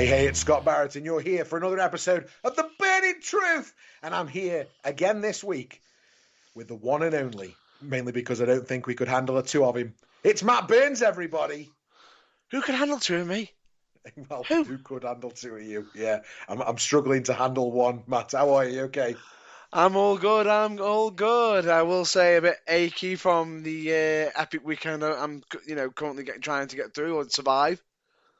Hey, it's Scott Barratt, and you're here for another episode of The Burning Truth. And I'm here again this week with the one and only, mainly because I don't think we could handle the two of him. It's Matt Burns, everybody. Who can handle two of me? Well, who could handle two of you? Yeah, I'm struggling to handle one. Matt, how are you? Okay. I'm all good. I will say a bit achy from the epic weekend. I'm currently trying to get through or survive.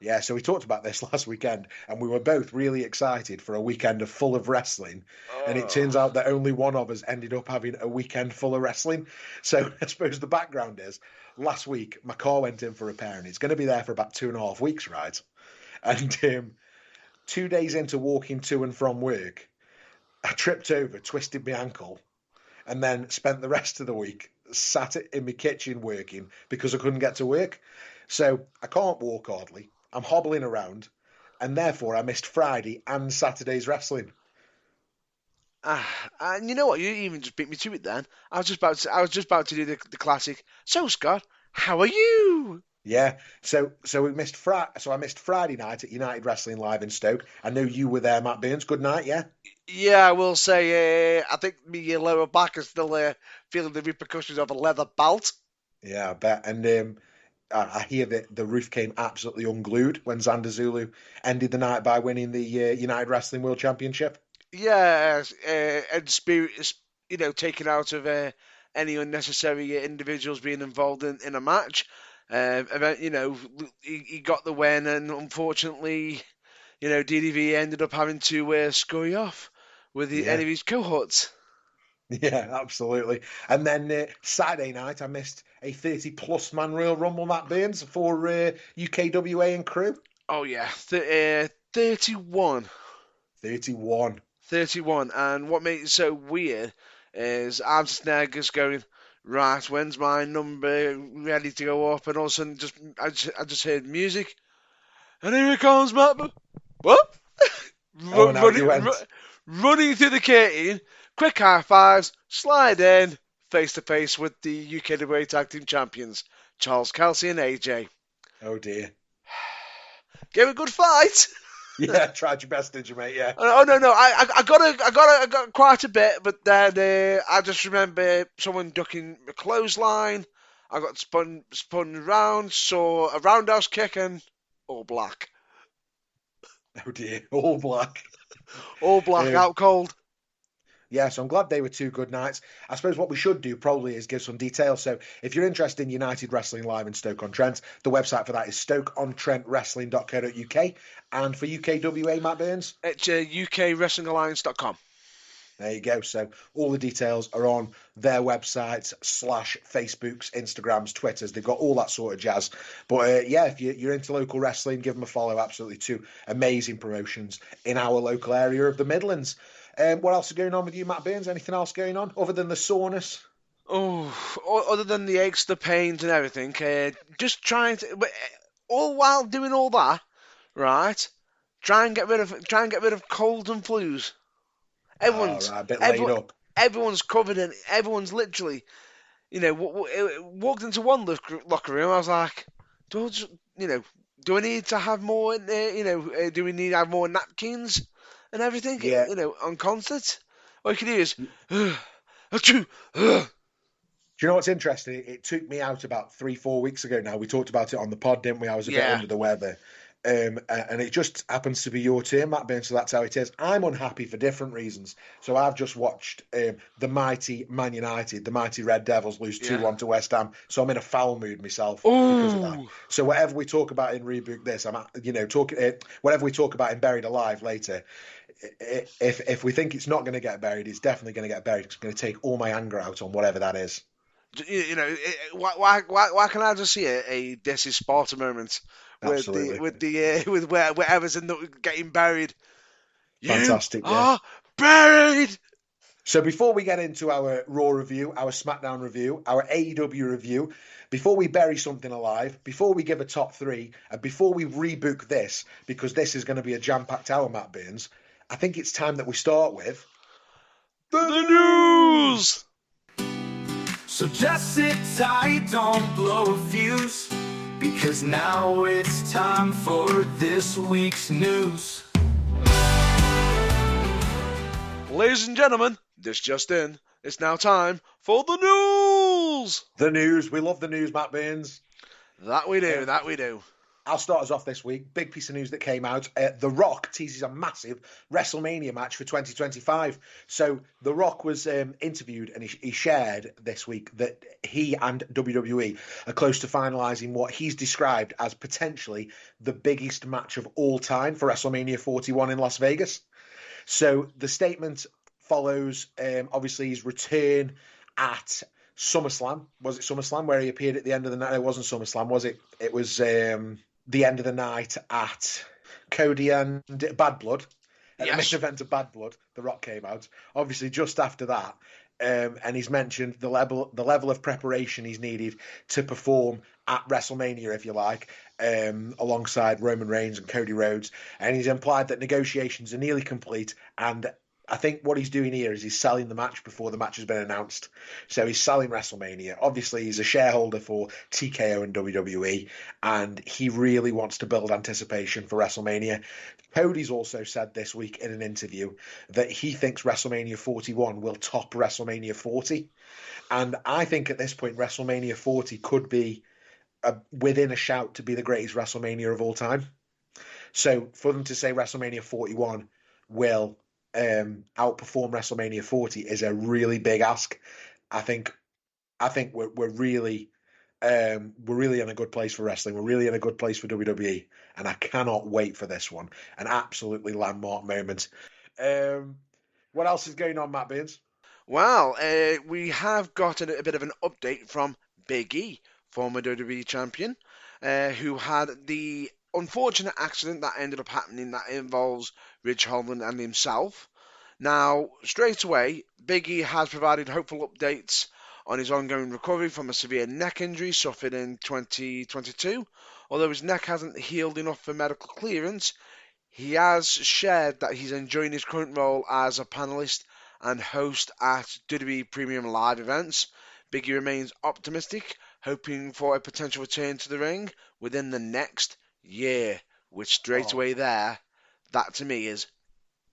Yeah, so we talked about this last weekend, and we were both really excited for a weekend full of wrestling. And it turns out that only one of us ended up having a weekend full of wrestling. So I suppose the background is, last week my car went in for repair, and it's going to be there for about 2.5 weeks, right? And 2 days into walking to and from work, I tripped over, twisted my ankle, and then spent the rest of the week sat in my kitchen working because I couldn't get to work. So I can't walk hardly. I'm hobbling around, and therefore I missed Friday and Saturday's wrestling. And you know what? You even just beat me to it. Then I was just about to do the classic. So Scott, how are you? Yeah, so we missed I missed Friday night at United Wrestling Live in Stoke. I know you were there, Matt Burns. Good night, yeah. Yeah, I will say. I think my lower back is still feeling the repercussions of a leather belt. Yeah, I bet. And I hear that the roof came absolutely unglued when Xander Zulu ended the night by winning the United Wrestling World Championship. Yeah, and spirit is taken out of any unnecessary individuals being involved in a match. He got the win, and unfortunately, DDV ended up having to scurry off with any of his cohorts. Yeah, absolutely. And then Saturday night, I missed a 30-plus man Royal Rumble, Matt Burns, for UKWA and crew. Oh, yeah. 31. 31. 31. And what makes it so weird is I'm just there just going, right, when's my number ready to go up? And all of a sudden, I just heard music. And here it comes, Matt. What? Oh, and out you went. Running through the curtain, quick high fives, slide in, face to face with the UKWA Tag Team Champions, Charles Kelsey and AJ. Oh dear. Gave a good fight. Yeah, tried your best, did you, mate? Yeah. Oh no, I got quite a bit, but then I just remember someone ducking a clothesline. I got spun around, saw a roundhouse kick, and all black. Oh dear, all black. All black, out cold. Yeah, so I'm glad they were two good nights. I suppose what we should do probably is give some details. So if you're interested in United Wrestling Live in Stoke-on-Trent, the website for that is stokeontrenwrestling.co.uk. And for UKWA, Matt Burns? It's UKWrestlingAlliance.com. There you go. So all the details are on their websites / Facebooks, Instagrams, Twitters. They've got all that sort of jazz. But yeah, if you're into local wrestling, give them a follow. Absolutely two amazing promotions in our local area of the Midlands. What else is going on with you, Matt Burns? Anything else going on other than the soreness? Oh, other than the aches, the pains, and everything, just trying to, all while doing all that, right? Try and get rid of colds and flus. Everyone's a bit laid up. Everyone's covered in. Everyone's literally, walked into one locker room. I was like, do I need to have more in there? Do we need to have more napkins and everything? Yeah. On concert. All you can do is, Do you know what's interesting? It took me out about 3-4 weeks ago now. We talked about it on the pod, didn't we? I was a bit under the weather. And it just happens to be your turn, Matt Burns, so that's how it is. I'm unhappy for different reasons. So I've just watched the mighty Man United, the mighty Red Devils, lose 2-1 to West Ham. So I'm in a foul mood myself because of that. So whatever we talk about in Rebook This, whatever we talk about in Buried Alive later, if we think it's not going to get buried, it's definitely going to get buried. It's going to take all my anger out on whatever that is. Why can I just see a This is Sparta moment? With whatever's getting buried. Fantastic. You are buried. So before we get into our Raw review, our SmackDown review, our AEW review, before we bury something alive, before we give a top 3, and before we rebook this, because this is going to be a jam-packed hour, Matt Burns, I think it's time that we start with the news. So just sit tight, don't blow a fuse. because now it's time for this week's news. Ladies and gentlemen, this just in. It's now time for the news! The news. We love the news, Matt Burns. That we do. I'll start us off this week. Big piece of news that came out. The Rock teases a massive WrestleMania match for 2025. So The Rock was interviewed and he shared this week that he and WWE are close to finalising what he's described as potentially the biggest match of all time for WrestleMania 41 in Las Vegas. So the statement follows, obviously, his return at SummerSlam. Was it SummerSlam where he appeared at the end of the night? It wasn't SummerSlam, was it? It was the end of the night at Cody and Bad Blood. At the main event of Bad Blood, The Rock came out. Obviously, just after that, and he's mentioned the level of preparation he's needed to perform at WrestleMania, if you like, alongside Roman Reigns and Cody Rhodes. And he's implied that negotiations are nearly complete, and I think what he's doing here is he's selling the match before the match has been announced. So he's selling WrestleMania. Obviously, he's a shareholder for TKO and WWE, and he really wants to build anticipation for WrestleMania. Cody's also said this week in an interview that he thinks WrestleMania 41 will top WrestleMania 40. And I think at this point, WrestleMania 40 could be within a shout to be the greatest WrestleMania of all time. So for them to say WrestleMania 41 will outperform WrestleMania 40 is a really big ask. I think we're really in a good place for wrestling. We're really in a good place for WWE, and I cannot wait for this one. An absolutely landmark moment. What else is going on, Matt Burns? Well, we have got a bit of an update from Big E, former WWE champion, who had the unfortunate accident that ended up happening that involves Ridge Holland and himself. Now, straight away, Big E has provided hopeful updates on his ongoing recovery from a severe neck injury suffered in 2022. Although his neck hasn't healed enough for medical clearance, he has shared that he's enjoying his current role as a panelist and host at WWE Premium Live events. Big E remains optimistic, hoping for a potential return to the ring within the next year, which straight away there, that to me is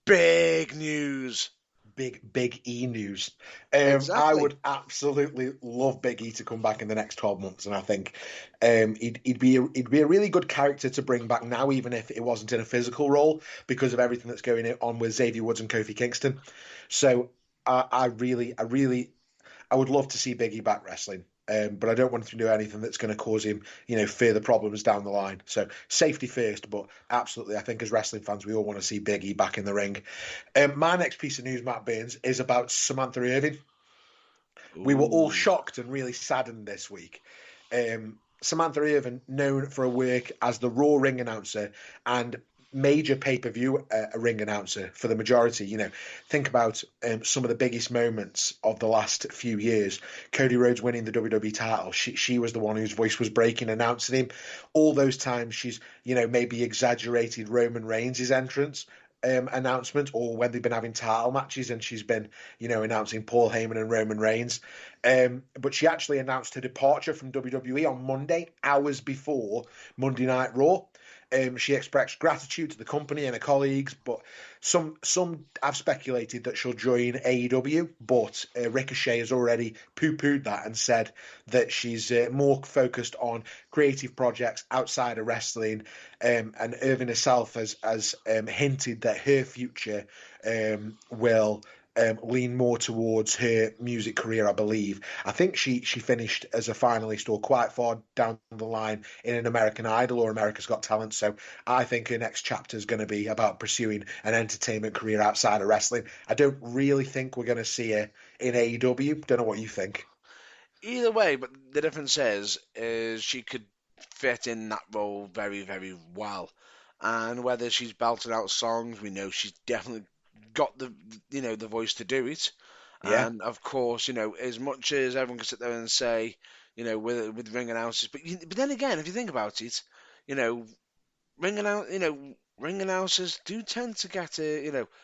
big news. Big E news. Exactly. I would absolutely love Big E to come back in the next 12 months, and I think he'd be a really good character to bring back now, even if it wasn't in a physical role, because of everything that's going on with Xavier Woods and Kofi Kingston. So I would love to see Big E back wrestling. But I don't want him to do anything that's going to cause him, further problems down the line. So safety first, but absolutely, I think as wrestling fans, we all want to see Big E back in the ring. My next piece of news, Matt Burns, is about Samantha Irvin. Ooh. We were all shocked and really saddened this week. Samantha Irvin, known for her work as the Raw ring announcer and major pay-per-view ring announcer for the majority. Think about some of the biggest moments of the last few years. Cody Rhodes winning the WWE title. She was the one whose voice was breaking, announcing him. All those times she's, maybe exaggerated Roman Reigns' entrance announcement, or when they've been having title matches and she's been, announcing Paul Heyman and Roman Reigns. But she actually announced her departure from WWE on Monday, hours before Monday Night Raw. She expressed gratitude to the company and her colleagues, but some have speculated that she'll join AEW, but Ricochet has already poo-pooed that and said that she's more focused on creative projects outside of wrestling, and Irvin herself has hinted that her future will lean more towards her music career, I believe. I think she finished as a finalist or quite far down the line in an American Idol or America's Got Talent. So I think her next chapter is going to be about pursuing an entertainment career outside of wrestling. I don't really think we're going to see her in AEW. Don't know what you think. Either way, but the difference is she could fit in that role very, very well. And whether she's belting out songs, we know she's definitely got the voice to do it. Yeah. And of course, as much as everyone can sit there and say, with ring announcers, but then again, if you think about it, ring announcers do tend to get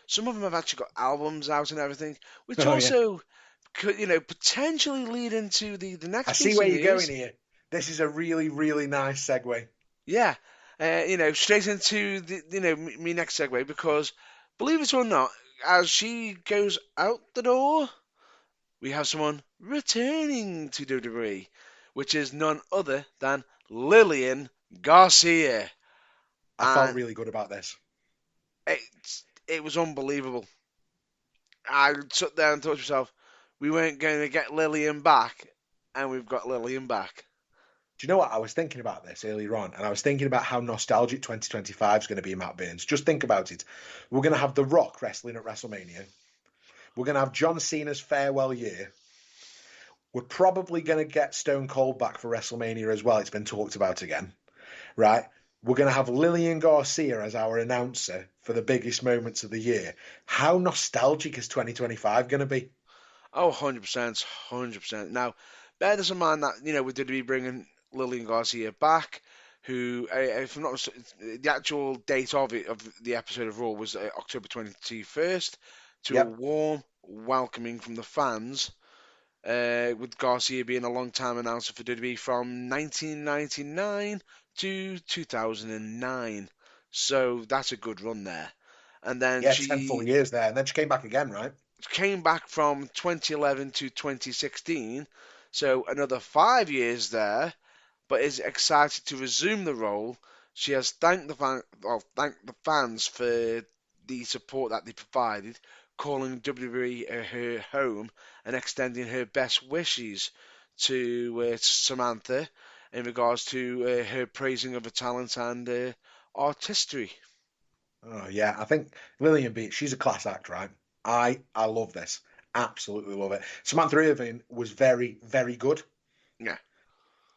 some of them have actually got albums out and everything, which could potentially lead into the next. I see where you're going here. This is a really, really nice segue. Yeah, straight into me next segue, because believe it or not, as she goes out the door, we have someone returning to WWE, which is none other than Lillian Garcia, I felt and really good about this. it was unbelievable. I sat there and thought to myself, we weren't going to get Lillian back, and we've got Lillian back. Do you know what? I was thinking about this earlier on, and I was thinking about how nostalgic 2025 is going to be, Matt Burns. Just think about it. We're going to have The Rock wrestling at WrestleMania. We're going to have John Cena's farewell year. We're probably going to get Stone Cold back for WrestleMania as well. It's been talked about again, right? We're going to have Lillian Garcia as our announcer for the biggest moments of the year. How nostalgic is 2025 going to be? Oh, 100%, 100%. Now, bear this in mind that, we did be bringing Lillian Garcia back, who, if I'm not mistaken, the actual date of the episode of Raw was October 21st, to a Yep. warm welcoming from the fans, with Garcia being a long-time announcer for WWE from 1999 to 2009. So that's a good run there. And then Yeah, 10 full she years there. And then she came back again, right? came back from 2011 to 2016, so another 5 years there, but is excited to resume the role. She has thanked the fans for the support that they provided, calling WWE her home and extending her best wishes to Samantha in regards to her praising of her talent and artistry. Oh, yeah. I think Lillian Beach, she's a class act, right? I love this. Absolutely love it. Samantha Irvin was very, very good. Yeah.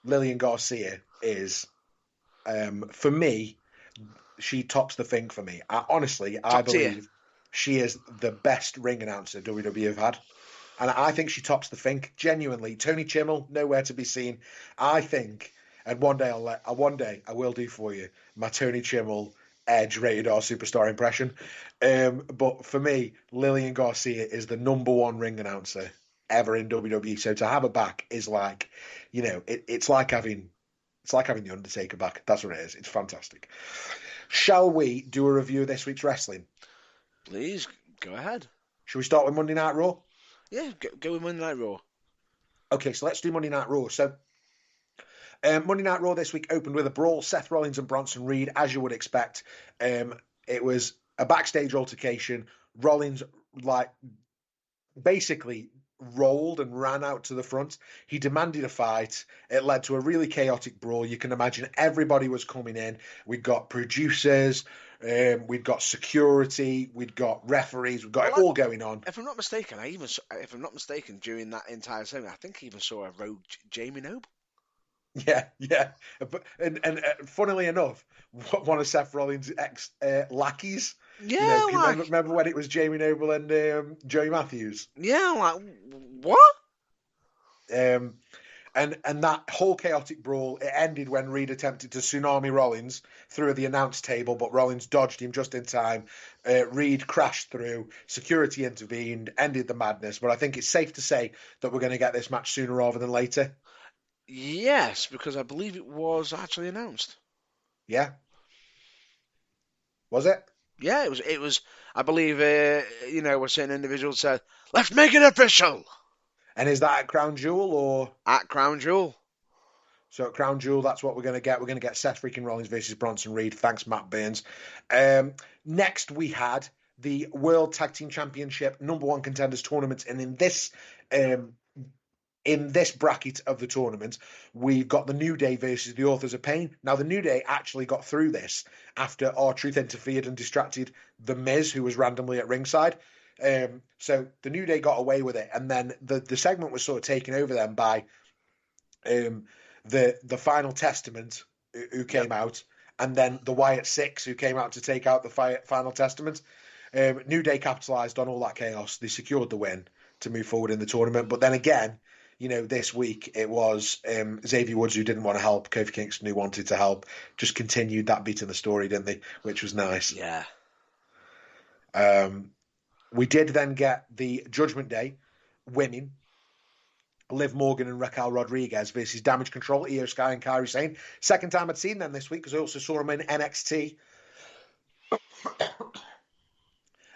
Lillian Garcia is, for me, she tops the thing for me. I Top tier. believe she is the best ring announcer WWE have had. And I think she tops the thing. Genuinely, Tony Chimmel, nowhere to be seen. I think, and one day I will do for you my Tony Chimmel Edge Rated R Superstar impression. But for me, Lillian Garcia is the number one ring announcer ever in WWE. So to have her back is like, it's like having the Undertaker back. That's what it is. It's fantastic. Shall we do a review of this week's wrestling? Please go ahead. Should we start with Monday Night Raw? Yeah, go with Monday Night Raw. Okay, so let's do Monday Night Raw. So Monday Night Raw this week opened with a brawl. Seth Rollins and Bronson Reed, as you would expect. It was a backstage altercation. Rollins, basically rolled and ran out to the front. He demanded a fight. It led to a really chaotic brawl. You can imagine everybody was coming in. We'd got producers, we'd got security, we'd got referees, we've got it all going on. If I'm not mistaken, during that entire segment, I think I even saw a rogue Jamie Noble. Yeah. And funnily enough, one of Seth Rollins' ex lackeys. Yeah, remember when it was Jamie Noble and Joey Matthews? Yeah, like what? And that whole chaotic brawl, it ended when Reed attempted to tsunami Rollins through the announce table, but Rollins dodged him just in time. Reed crashed through, security intervened, ended the madness. But I think it's safe to say that we're going to get this match sooner rather than later. Yes, because I believe it was actually announced. Yeah. Was it? Yeah, it was. I believe, a certain individual said, "Let's make it official." And is that at Crown Jewel or at Crown Jewel? So at Crown Jewel, that's what we're going to get. We're going to get Seth freaking Rollins versus Bronson Reed. Thanks, Matt Burns. Next, we had the World Tag Team Championship number one contenders tournament, and in this bracket of the tournament, we've got the New Day versus the Authors of Pain. Now, the New Day actually got through this after R-Truth interfered and distracted The Miz, who was randomly at ringside. So the New Day got away with it, and then the segment was sort of taken over then by the Final Testament, who came out, and then the Wyatt Six, who came out to take out the Final Testament. New Day capitalized on all that chaos. They secured the win to move forward in the tournament. But then again, this week it was Xavier Woods who didn't want to help, Kofi Kingston who wanted to help. Just continued that beat in the story, didn't they? Which was nice. Yeah. We did then get the Judgment Day women Liv Morgan and Raquel Rodriguez versus Damage Control, Io Sky and Kairi Sane. Second time I'd seen them this week because I also saw them in NXT.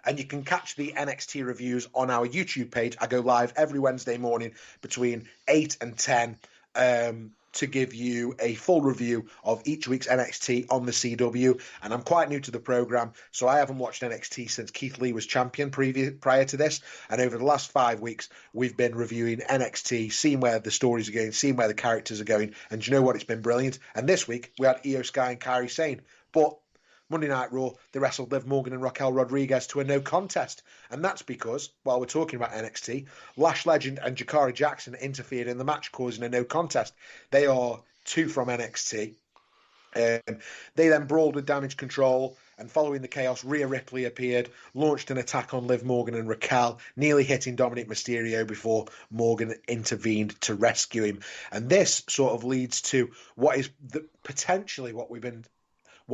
And you can catch the NXT reviews on our YouTube page. I go live every Wednesday morning between 8 and 10 to give you a full review of each week's NXT on the CW. And I'm quite new to the program, so I haven't watched NXT since Keith Lee was champion prior to this. And over the last 5 weeks, we've been reviewing NXT, seeing where the stories are going, seeing where the characters are going. And do you know what? It's been brilliant. And this week, we had Io Sky and Kairi Sane. But Monday Night Raw, they wrestled Liv Morgan and Raquel Rodriguez to a no contest. And that's because, while we're talking about NXT, Lash Legend and Jakari Jackson interfered in the match, causing a no contest. They are two from NXT. They then brawled with Damage Control, and following the chaos, Rhea Ripley appeared, launched an attack on Liv Morgan and Raquel, nearly hitting Dominic Mysterio before Morgan intervened to rescue him. And this sort of leads to what is potentially what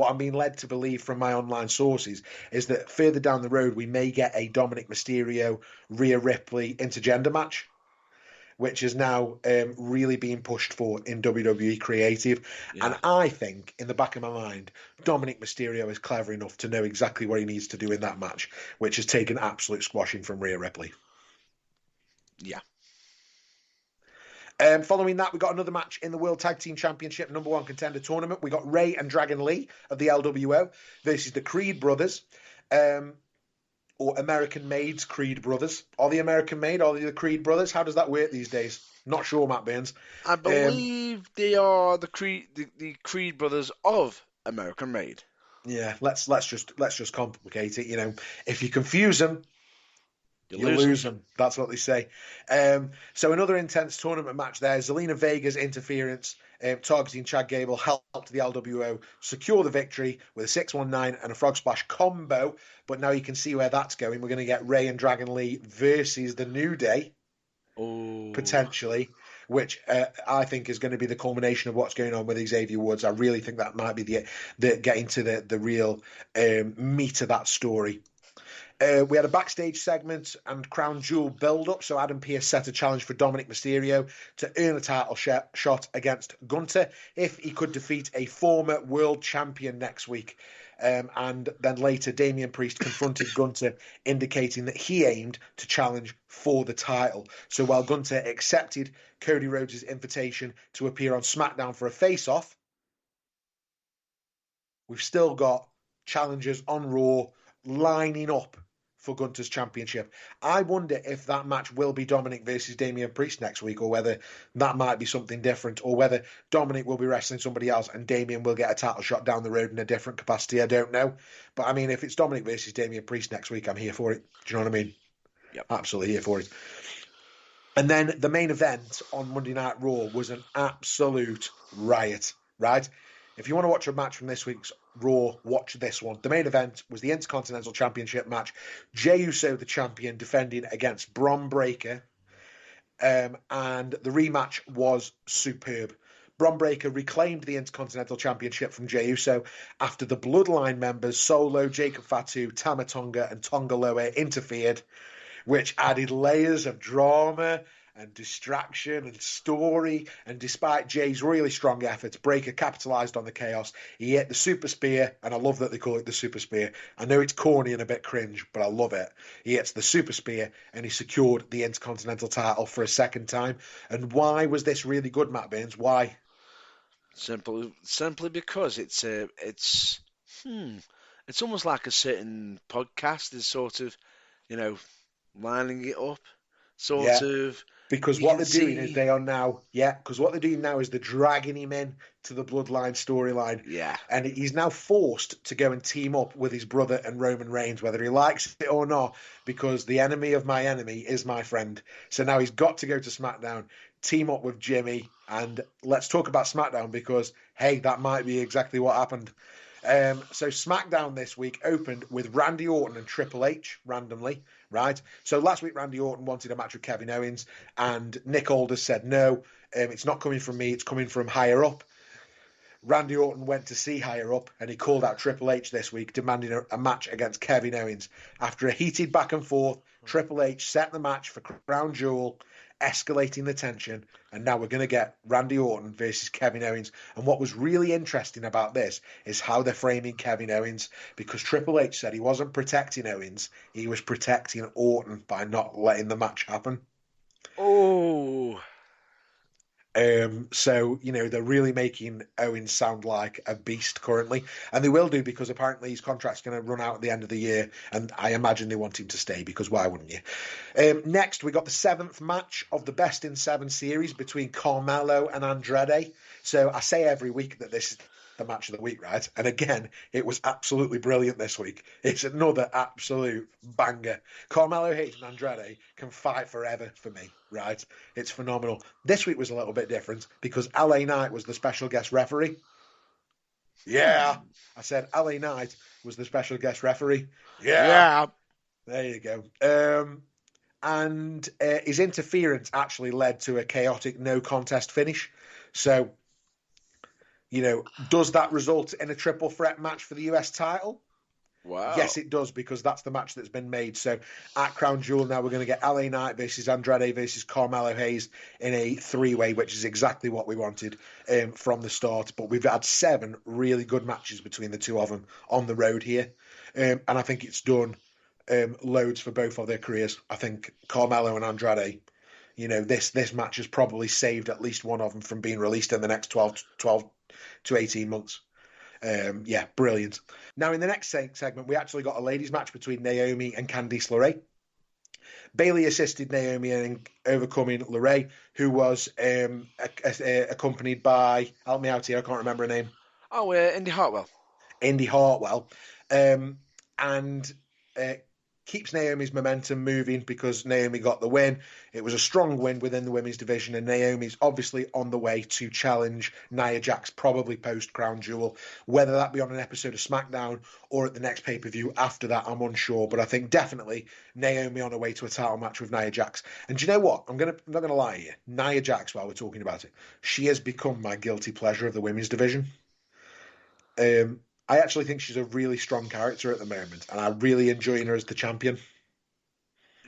I'm being led to believe from my online sources is that further down the road, we may get a Dominic Mysterio, Rhea Ripley intergender match, which is now really being pushed for in WWE Creative. Yeah. And I think, in the back of my mind, Dominic Mysterio is clever enough to know exactly what he needs to do in that match, which has taken absolute squashing from Rhea Ripley. Yeah. Following that, we got another match in the World Tag Team Championship number 1 contender tournament. We got Ray and Dragon Lee of the LWO versus the Creed brothers, or American Made's Creed brothers. Are the American Made? Are they the Creed brothers? How does that work these days? Not sure, Matt Burns. I believe they are the Creed brothers of American Made. Yeah, let's just complicate it. You know, if you confuse them, you lose them. That's what they say. So another intense tournament match there. Zelina Vega's interference, targeting Chad Gable, helped the LWO secure the victory with a 619 and a frog splash combo. But now you can see where that's going. We're going to get Ray and Dragon Lee versus the New Day, potentially, which I think is going to be the culmination of what's going on with Xavier Woods. I really think that might be the getting to the real meat of that story. We had a backstage segment and crown jewel build-up. So Adam Pearce set a challenge for Dominic Mysterio to earn a title shot against Gunter if he could defeat a former world champion next week. And then later, Damian Priest confronted Gunter, indicating that he aimed to challenge for the title. So while Gunter accepted Cody Rhodes' invitation to appear on SmackDown for a face-off, we've still got challengers on Raw lining up for Gunter's championship. I wonder if that match will be Dominic versus Damian Priest next week, or whether that might be something different, or whether Dominic will be wrestling somebody else and Damian will get a title shot down the road in a different capacity. I don't know. But I mean, if it's Dominic versus Damian Priest next week, I'm here for it. Do you know what I mean? Yep. Absolutely here for it. And then the main event on Monday Night Raw was an absolute riot, right? If you want to watch a match from this week's Raw, watch this one. The main event was the Intercontinental Championship match. Jey Uso, the champion, defending against Bron Breakker. And the rematch was superb. Bron Breakker reclaimed the Intercontinental Championship from Jey Uso after the Bloodline members Solo, Jacob Fatu, Tama Tonga and Tonga Loa interfered, which added layers of drama and distraction and story. And despite Jay's really strong efforts, Breakker capitalised on the chaos. He hit the super spear, and I love that they call it the super spear. I know it's corny and a bit cringe, but I love it. He hits the super spear, and he secured the Intercontinental title for a second time. And why was this really good, Matt Burns? Why? Simply because it's almost like a certain podcast is sort of, lining it up, sort of. Because what they're doing is what they're doing now is they're dragging him in to the Bloodline storyline. Yeah. And he's now forced to go and team up with his brother and Roman Reigns, whether he likes it or not, because the enemy of my enemy is my friend. So now he's got to go to SmackDown, team up with Jimmy, and let's talk about SmackDown because, hey, that might be exactly what happened. So SmackDown this week opened with Randy Orton and Triple H randomly, right? So last week Randy Orton wanted a match with Kevin Owens and Nick Aldis said no, it's not coming from me, it's coming from higher up. Randy Orton went to see higher up and he called out Triple H this week demanding a match against Kevin Owens. After a heated back and forth, Triple H set the match for Crown Jewel escalating the tension, and now we're going to get Randy Orton versus Kevin Owens. And what was really interesting about this is how they're framing Kevin Owens, because Triple H said he wasn't protecting Owens, he was protecting Orton by not letting the match happen. Oh. So, they're really making Owens sound like a beast currently. And they will do, because apparently his contract's going to run out at the end of the year. And I imagine they want him to stay, because why wouldn't you? Next, we got the 7th match of the Best in 7 series between Carmelo and Andrade. So I say every week that this is the match of the week, right? And again, it was absolutely brilliant this week. It's another absolute banger. Carmelo Hayes and Andrade can fight forever for me, right? It's phenomenal. This week was a little bit different because LA Knight was the special guest referee. Yeah, I said LA Knight was the special guest referee. Yeah. There you go. And his interference actually led to a chaotic no contest finish. So, does that result in a triple threat match for the US title? Wow. Yes, it does, because that's the match that's been made. So at Crown Jewel now, we're going to get LA Knight versus Andrade versus Carmelo Hayes in a 3-way, which is exactly what we wanted from the start. But we've had 7 really good matches between the two of them on the road here. And I think it's done loads for both of their careers. I think Carmelo and Andrade, this match has probably saved at least one of them from being released in the next 12 to 18 months. Brilliant. Now, in the next segment, we actually got a ladies' match between Naomi and Candice LeRae. Bayley assisted Naomi in overcoming LeRae, who was accompanied by, help me out here, I can't remember her name. Oh, Indy Hartwell. Indy Hartwell. And keeps Naomi's momentum moving because Naomi got the win. It was a strong win within the women's division, and Naomi's obviously on the way to challenge Nia Jax, probably post-Crown Jewel. Whether that be on an episode of SmackDown or at the next pay-per-view after that, I'm unsure. But I think definitely Naomi on her way to a title match with Nia Jax. And do you know what? I'm not going to lie here. Nia Jax, while we're talking about it, she has become my guilty pleasure of the women's division. I actually think she's a really strong character at the moment, and I'm really enjoying her as the champion.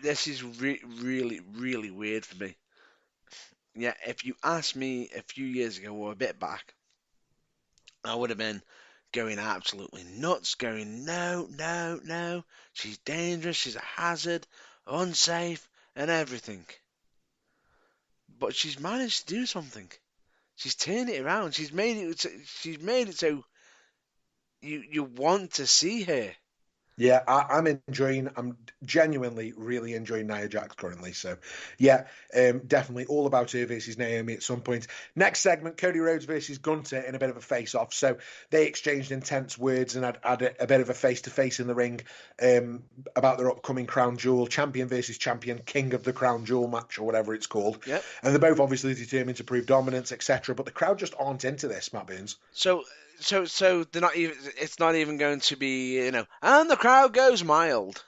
This is really, really weird for me. Yeah, if you asked me a few years ago or a bit back, I would have been going absolutely nuts, going, no, she's dangerous, she's a hazard, unsafe, and everything. But she's managed to do something. She's turned it around. She's made it so you want to see her. Yeah, I'm genuinely really enjoying Nia Jax currently. So, yeah, definitely all about her versus Naomi at some point. Next segment, Cody Rhodes versus Gunther in a bit of a face-off. So they exchanged intense words and had a bit of a face-to-face in the ring about their upcoming Crown Jewel, champion versus champion, king of the Crown Jewel match or whatever it's called. Yep. And they're both obviously determined to prove dominance, etc. But the crowd just aren't into this, Matt Burns. So they're not even. It's not even going to be, and the crowd goes mild.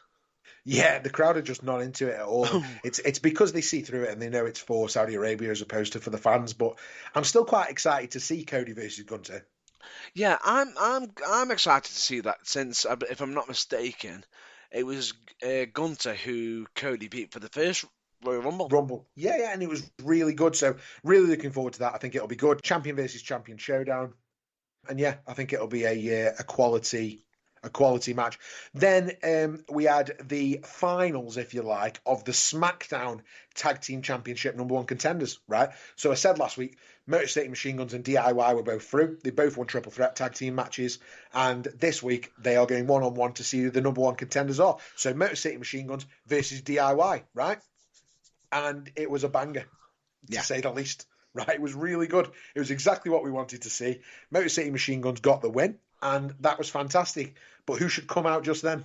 Yeah, the crowd are just not into it at all. It's because they see through it and they know it's for Saudi Arabia as opposed to for the fans. But I'm still quite excited to see Cody versus Gunther. Yeah, I'm excited to see that, since, if I'm not mistaken, it was Gunther who Cody beat for the first Royal Rumble. Yeah, and it was really good. So really looking forward to that. I think it'll be good. Champion versus champion showdown. And yeah, I think it'll be a quality match. Then we had the finals, if you like, of the SmackDown Tag Team Championship #1 contenders, right? So I said last week, Motor City Machine Guns and DIY were both through. They both won triple threat tag team matches. And this week, they are going one-on-one to see who the #1 contenders are. So Motor City Machine Guns versus DIY, right? And it was a banger, to say the least. Right, it was really good. It was exactly what we wanted to see. Motor City Machine Guns got the win, and that was fantastic. But who should come out just then?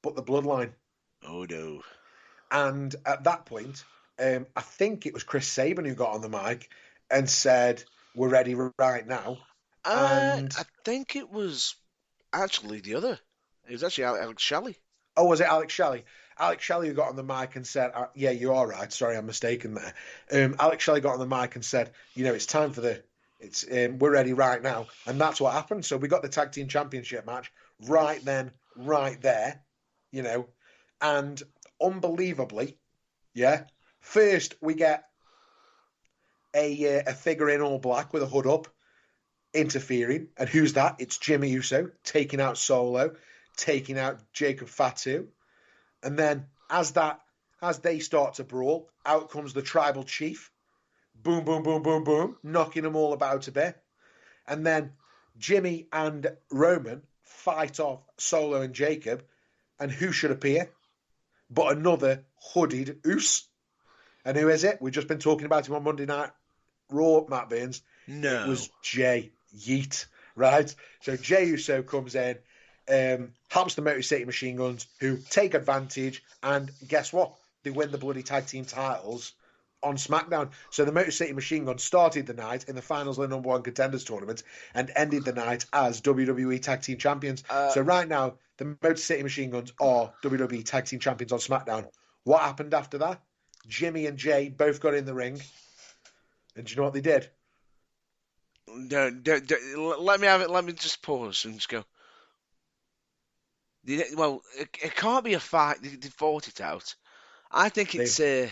But the Bloodline. Oh, no. And at that point, I think it was Chris Sabin who got on the mic and said, "We're ready right now." And I think it was actually the other. It was actually Alex Shelley. Oh, was it Alex Shelley? Alex Shelley who got on the mic and said, yeah, you are right. Sorry, I'm mistaken there. Alex Shelley got on the mic and said, it's time for we're ready right now. And that's what happened. So we got the Tag Team Championship match right then, right there, and unbelievably, Yeah. First, we get a figure in all black with a hood up interfering. And who's that? It's Jimmy Uso taking out Solo, taking out Jacob Fatu. And then as they start to brawl, out comes the tribal chief. Boom, boom, boom, boom, boom, knocking them all about a bit. And then Jimmy and Roman fight off Solo and Jacob. And who should appear but another hooded Uso? And who is it? We've just been talking about him on Monday Night Raw, Matt Burns. No. It was Jay Yeet, right? So Jay Uso comes in, helps the Motor City Machine Guns, who take advantage, and guess what? They win the bloody tag team titles on SmackDown. So the Motor City Machine Guns started the night in the finals of the number one contenders tournament and ended the night as WWE Tag Team Champions. So right now, the Motor City Machine Guns are WWE Tag Team Champions on SmackDown. What happened after that? Jimmy and Jay both got in the ring. And do you know what they did? Let me have it. Let me just pause and just go. Well, it can't be a fight. They fought it out. I think it's no.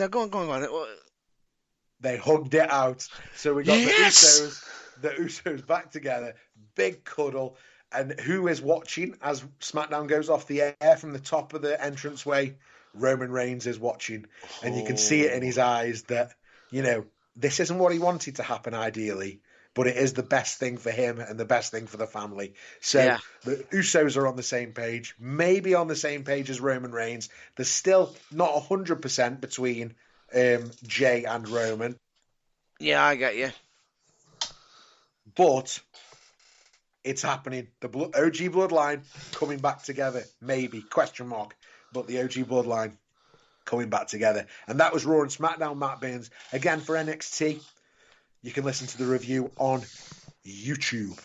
Go on. They hugged it out. So we got Yes! the Usos back together. Big cuddle. And who is watching as SmackDown goes off the air from the top of the entranceway? Roman Reigns is watching. And you can see it in his eyes that, you know, this isn't what he wanted to happen ideally, but it is the best thing for him and the best thing for the family. So the Usos are on the same page, maybe on the same page as Roman Reigns. There's still not 100% between Jay and Roman. Yeah, I get you. But it's happening. The OG Bloodline coming back together, maybe, question mark. But the OG Bloodline coming back together. And that was Raw and SmackDown, Matt Burns. Again, for NXT, you can listen to the review on YouTube.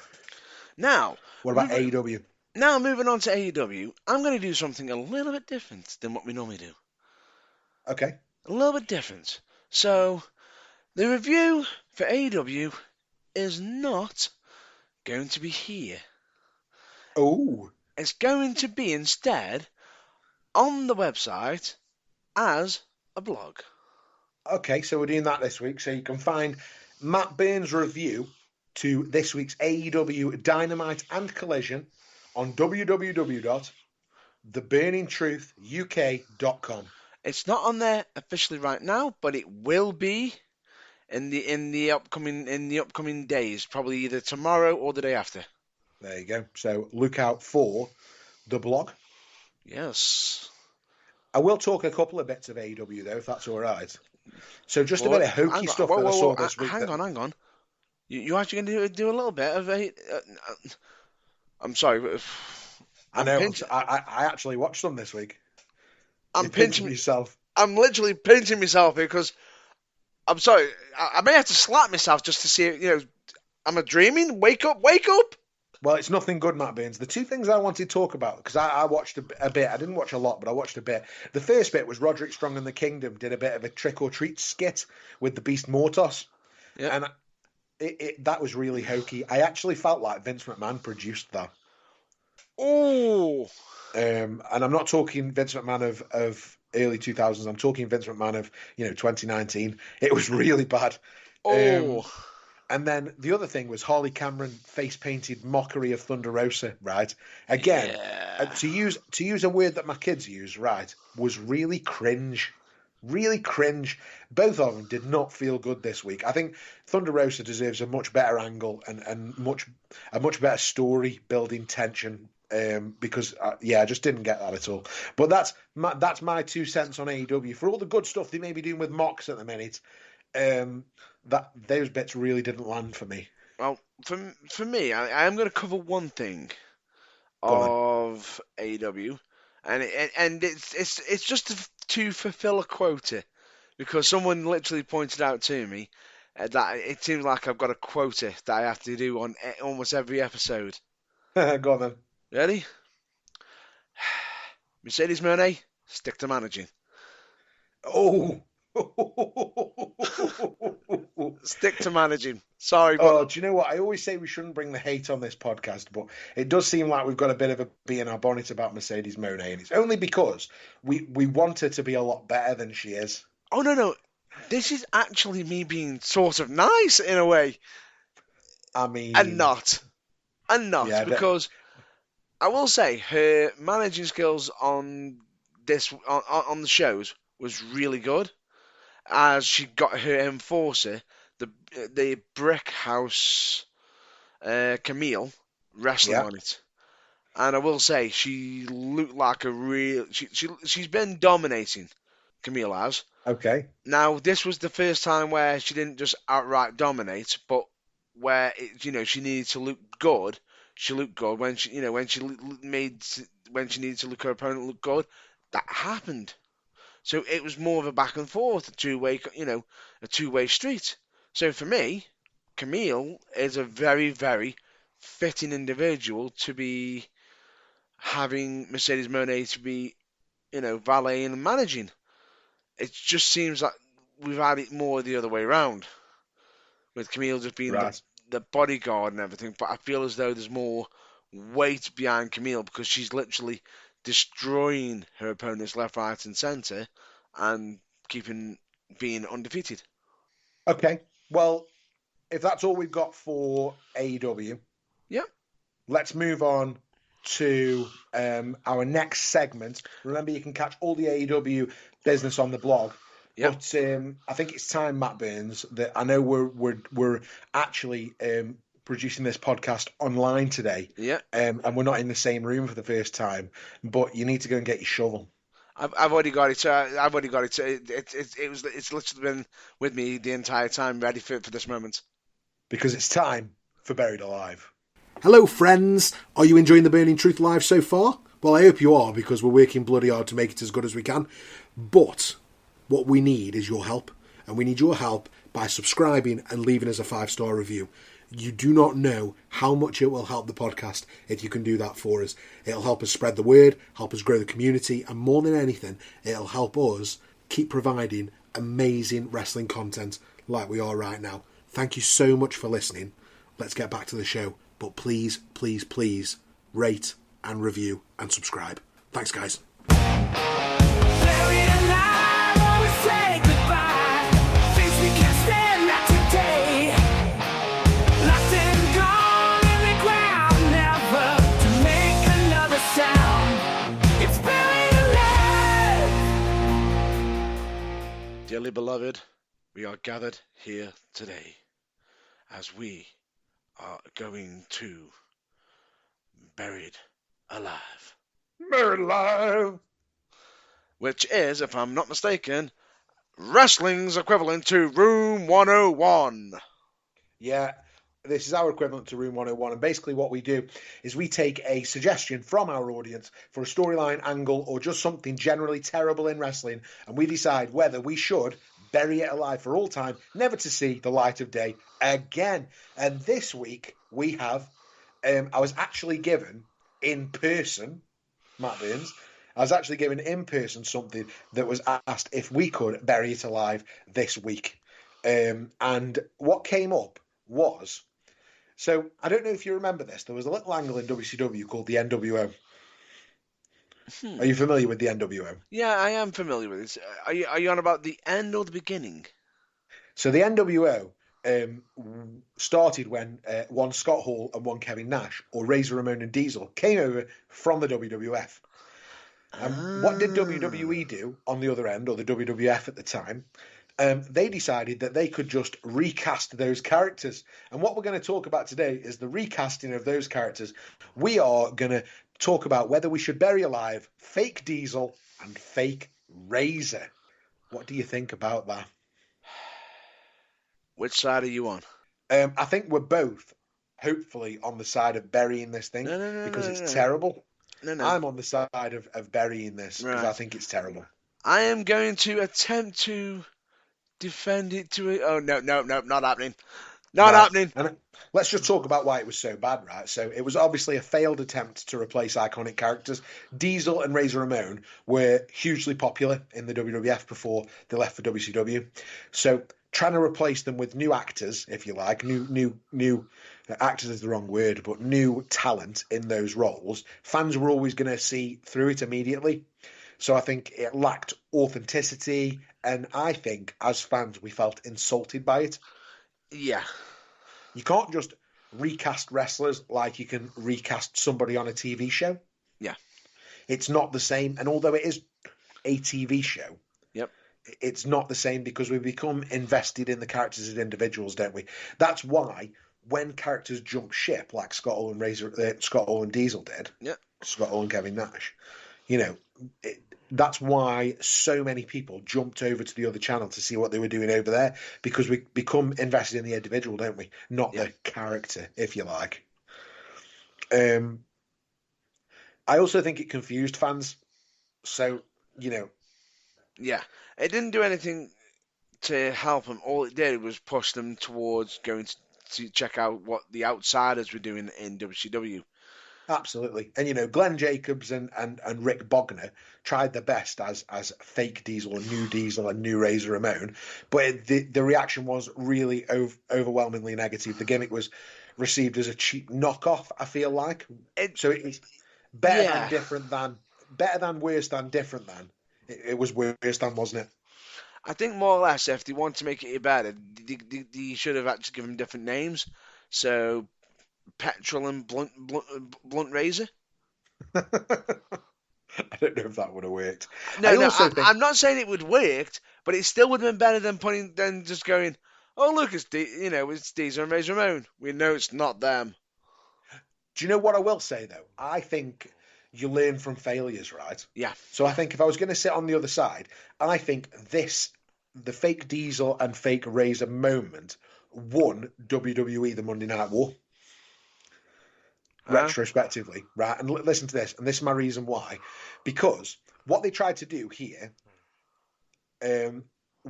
Now, what about AEW? Now, moving on to AEW, I'm going to do something a little bit different than what we normally do. Okay. A little bit different. So, the review for AEW is not going to be here. Oh. It's going to be instead on the website as a blog. Okay, so we're doing that this week. So you can find Matt Burns' review to this week's AEW Dynamite and Collision on www.theburningtruthuk.com. It's not on there officially right now, but it will be in the upcoming days, probably either tomorrow or the day after. There you go. So look out for the blog. Yes. I will talk a couple of bits of AEW though, if that's all right. So just a bit of hokey stuff that I saw this week. Hang on. You actually going to do a little bit of a... I'm sorry. I know. I actually watched them this week. I'm pinching myself. I'm literally pinching myself because I'm sorry. I may have to slap myself just to see. You know, am I dreaming? Wake up! Well, it's nothing good, Matt Burns. The two things I wanted to talk about, because I watched a bit. I didn't watch a lot, but I watched a bit. The first bit was Roderick Strong and the Kingdom did a bit of a trick or treat skit with the Beast Mortos, and that was really hokey. I actually felt like Vince McMahon produced that. Oh. And I'm not talking Vince McMahon of early 2000s. I'm talking Vince McMahon of 2019. It was really bad. Oh. And then the other thing was Harley Cameron face-painted mockery of Thunder Rosa, right? Again, to use a word that my kids use, right, was really cringe. Really cringe. Both of them did not feel good this week. I think Thunder Rosa deserves a much better angle and a much better story building tension. Because I just didn't get that at all. But that's my 2 cents on AEW. For all the good stuff they may be doing with Mox at the minute, that those bits really didn't land for me. Well, for me, I am going to cover one thing of AEW, and it's just to fulfill a quota, because someone literally pointed out to me that it seems like I've got a quota that I have to do on almost every episode. Go on then. Ready? Mercedes Moné, stick to managing. Oh, Stick to managing. Sorry, but Oh, do you know what? I always say we shouldn't bring the hate on this podcast, but it does seem like we've got a bit of a bee in our bonnet about Mercedes Moné, and it's only because we want her to be a lot better than she is. oh no, this is actually me being sort of nice in a way, I mean, and not yeah, because I will say her managing skills on this on the shows was really good, as she got her enforcer, the brick house Camille wrestling yeah, on it. And I will say, she looked like a real. She's been dominating, Camille has. okay, Now, this was the first time where she didn't just outright dominate, but where she needed to look good. She looked good when when she needed to look her opponent look good. That happened. So it was more of a back and forth, a two-way street. So for me, Camille is a very, very fitting individual to be having Mercedes Moné to be, valeting and managing. It just seems like we've had it more the other way around, with Camille just being right. the bodyguard and everything. But I feel as though there's more weight behind Camille because she's literally destroying her opponents left, right, and centre, and being undefeated. Okay, well, if that's all we've got for AEW, Yeah. let's move on to our next segment. Remember, you can catch all the AEW business on the blog. Yep. But I think it's time, Matt Burns, that I know we're actually producing this podcast online today. Yeah. And we're not in the same room for the first time. But you need to go and get your shovel. I've already got it. I've already got it. It's literally been with me the entire time, ready for this moment. Because it's time for Buried Alive. Hello friends, are you enjoying the Burning Truth Live so far? Well, I hope you are, because we're working bloody hard to make it as good as we can. But what we need is your help, and we need your help by subscribing and leaving us a 5-star review. You do not know how much it will help the podcast if you can do that for us. It'll help us spread the word, help us grow the community, and more than anything, it'll help us keep providing amazing wrestling content like we are right now. Thank you so much for listening. Let's get back to the show. But please, please, please rate and review and subscribe. Thanks, guys. Buried alive, always say goodbye. Things we can't stand not today. Locked and gone in the ground, never to make another sound. It's buried alive. Dearly beloved, we are gathered here today as we are going to Buried Alive. Buried Alive! Which is, if I'm not mistaken, wrestling's equivalent to Room 101. Yeah, this is our equivalent to Room 101, and basically what we do is we take a suggestion from our audience for a storyline, angle, or just something generally terrible in wrestling, and we decide whether we should bury it alive for all time, never to see the light of day again. And this week we have, I was actually given in person, Matt Burns, I was actually given in person something that was asked if we could bury it alive this week. And what came up was, so I don't know if you remember this, there was a little angle in WCW called the NWO. Are you familiar with the NWO? Yeah, I am familiar with this. Are you on about the end or the beginning? So the NWO started when one Scott Hall and one Kevin Nash, or Razor Ramon and Diesel, came over from the WWF. And what did WWE do on the other end, or the WWF at the time? They decided that they could just recast those characters. And what we're going to talk about today is the recasting of those characters. We are going to talk about whether we should bury alive fake Diesel and fake Razor. What do you think about that? Which side are you on? I think we're both, hopefully, on the side of burying this thing because it's terrible. No. I'm on the side of burying this because I think it's terrible. I am going to attempt to defend it to it. Oh, no, not happening. Not happening. And let's just talk about why it was so bad, right? So it was obviously a failed attempt to replace iconic characters. Diesel and Razor Ramon were hugely popular in the WWF before they left for WCW. So trying to replace them with new actors, if you like, new actors is the wrong word, but new talent in those roles, fans were always going to see through it immediately. So I think it lacked authenticity, and I think as fans we felt insulted by it. Yeah. You can't just recast wrestlers like you can recast somebody on a TV show. Yeah. It's not the same. And although it is a TV show, Yep. it's not the same because we become invested in the characters as individuals, don't we? That's why when characters jump ship, like Scott Hall and Diesel did, Yeah. Scott Hall and Kevin Nash, that's why so many people jumped over to the other channel to see what they were doing over there, because we become invested in the individual, don't we? Not the character, if you like. I also think it confused fans. So, Yeah. It didn't do anything to help them. All it did was push them towards going to check out what the outsiders were doing in WCW. Absolutely. And, Glenn Jacobs and Rick Bogner tried their best as fake Diesel and new Diesel and new Razor Ramon, but the reaction was really overwhelmingly negative. The gimmick was received as a cheap knockoff, I feel like. So it was better than worse than different than. It was worse than, wasn't it? I think more or less, if they want to make it better, they should have actually given different names. So, Petrol and Blunt Razor. I don't know if that would have worked. I'm not saying it would work, but it still would have been better than just going, oh look, it's Diesel and Razor Ramon. We know it's not them. Do you know what I will say though? I think you learn from failures, right? Yeah. So I think if I was going to sit on the other side, I think the fake Diesel and fake Razor moment won WWE the Monday Night War. Retrospectively, right? And listen to this, and this is my reason why. Because what they tried to do here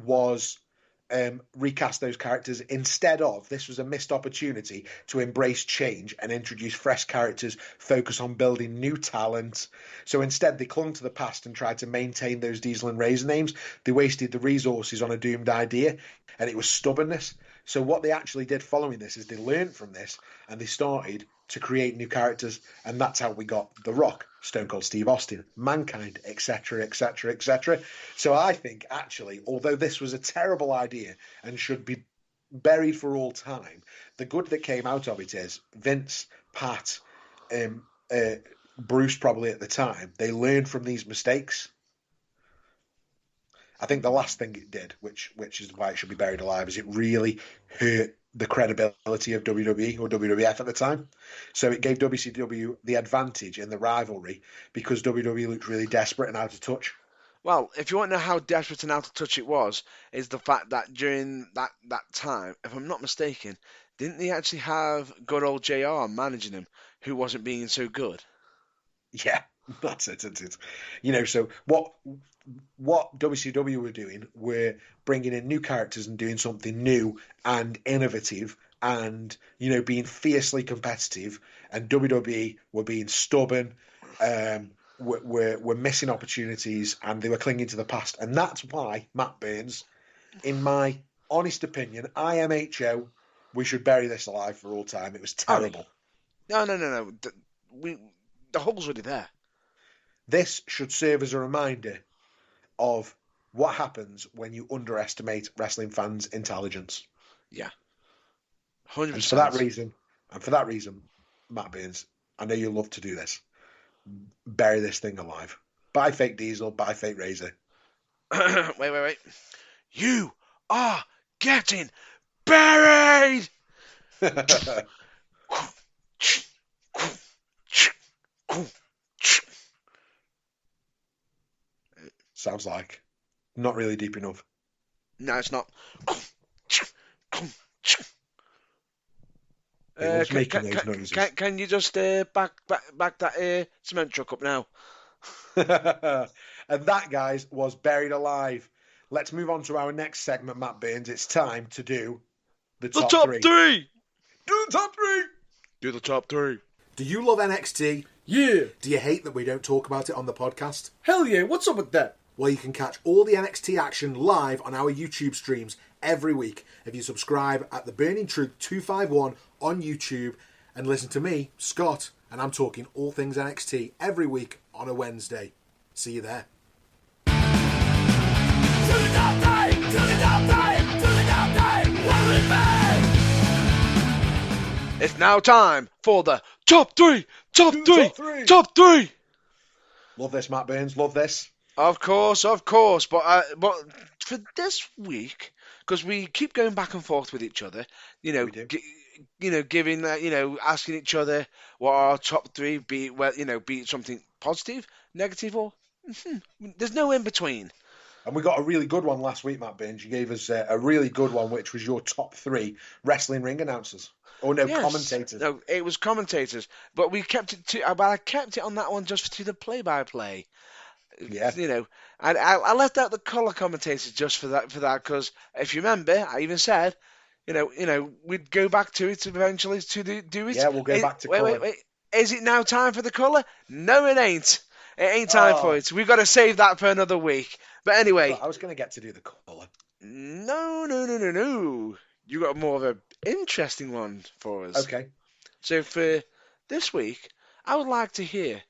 was recast those characters instead of, this was a missed opportunity to embrace change and introduce fresh characters, focus on building new talent. So instead they clung to the past and tried to maintain those Diesel and Razor names. They wasted the resources on a doomed idea, and it was stubbornness. So what they actually did following this is they learned from this and they started to create new characters, and that's how we got The Rock, Stone Cold Steve Austin, Mankind, etc., etc., etc. So I think, actually, although this was a terrible idea and should be buried for all time, the good that came out of it is Vince, Pat, Bruce probably at the time, they learned from these mistakes. I think the last thing it did, which is why it should be buried alive, is it really hurt the credibility of WWE or WWF at the time. So it gave WCW the advantage in the rivalry because WWE looked really desperate and out of touch. Well, if you want to know how desperate and out of touch it was, is the fact that during that time, if I'm not mistaken, didn't they actually have good old JR managing him, who wasn't being so good? Yeah, that's it. So what WCW were doing were bringing in new characters and doing something new and innovative and, being fiercely competitive, and WWE were being stubborn, were missing opportunities, and they were clinging to the past. And that's why, Matt Burns, in my honest opinion, IMHO, we should bury this alive for all time. It was terrible. No. The hole's already there. This should serve as a reminder of what happens when you underestimate wrestling fans' intelligence. Yeah. 100%. And for that reason, Matt Burns, I know you love to do this. Bury this thing alive. Buy fake Diesel, buy fake Razor. Wait. You are getting buried! Sounds like not really deep enough. No, it's not. Can you just back that cement truck up now? And that, guys, was Buried Alive. Let's move on to our next segment, Matt Burns. It's time to do The top three. Do the top three. Do the top three. Do you love NXT? Yeah. Do you hate that we don't talk about it on the podcast? Hell yeah, what's up with that? Well, you can catch all the NXT action live on our YouTube streams every week if you subscribe at The Burning Truth 251 on YouTube and listen to me, Scott, and I'm talking all things NXT every week on a Wednesday. See you there. It's now time for the top three. Top Do three. top three. Top three. Love this, Matt Burns. Love this. Of course. But for this week, because we keep going back and forth with each other, We do. giving asking each other what our top three be it something positive, negative, or there's no in between. And we got a really good one last week, Matt Burns. You gave us a really good one, which was your top three wrestling ring announcers. Oh, no, Yes. commentators. No, it was commentators, but we kept it to. I kept it on that one just to the play-by-play. Yeah. And I left out the colour commentators just for that because if you remember, I even said, we'd go back to it eventually to do it. Yeah, we'll go back to colour. Wait. Is it now time for the colour? No, it ain't. It ain't time for it. We've got to save that for another week. But anyway. Well, I was going to get to do the colour. No. You got more of an interesting one for us. Okay. So for this week, I would like to hear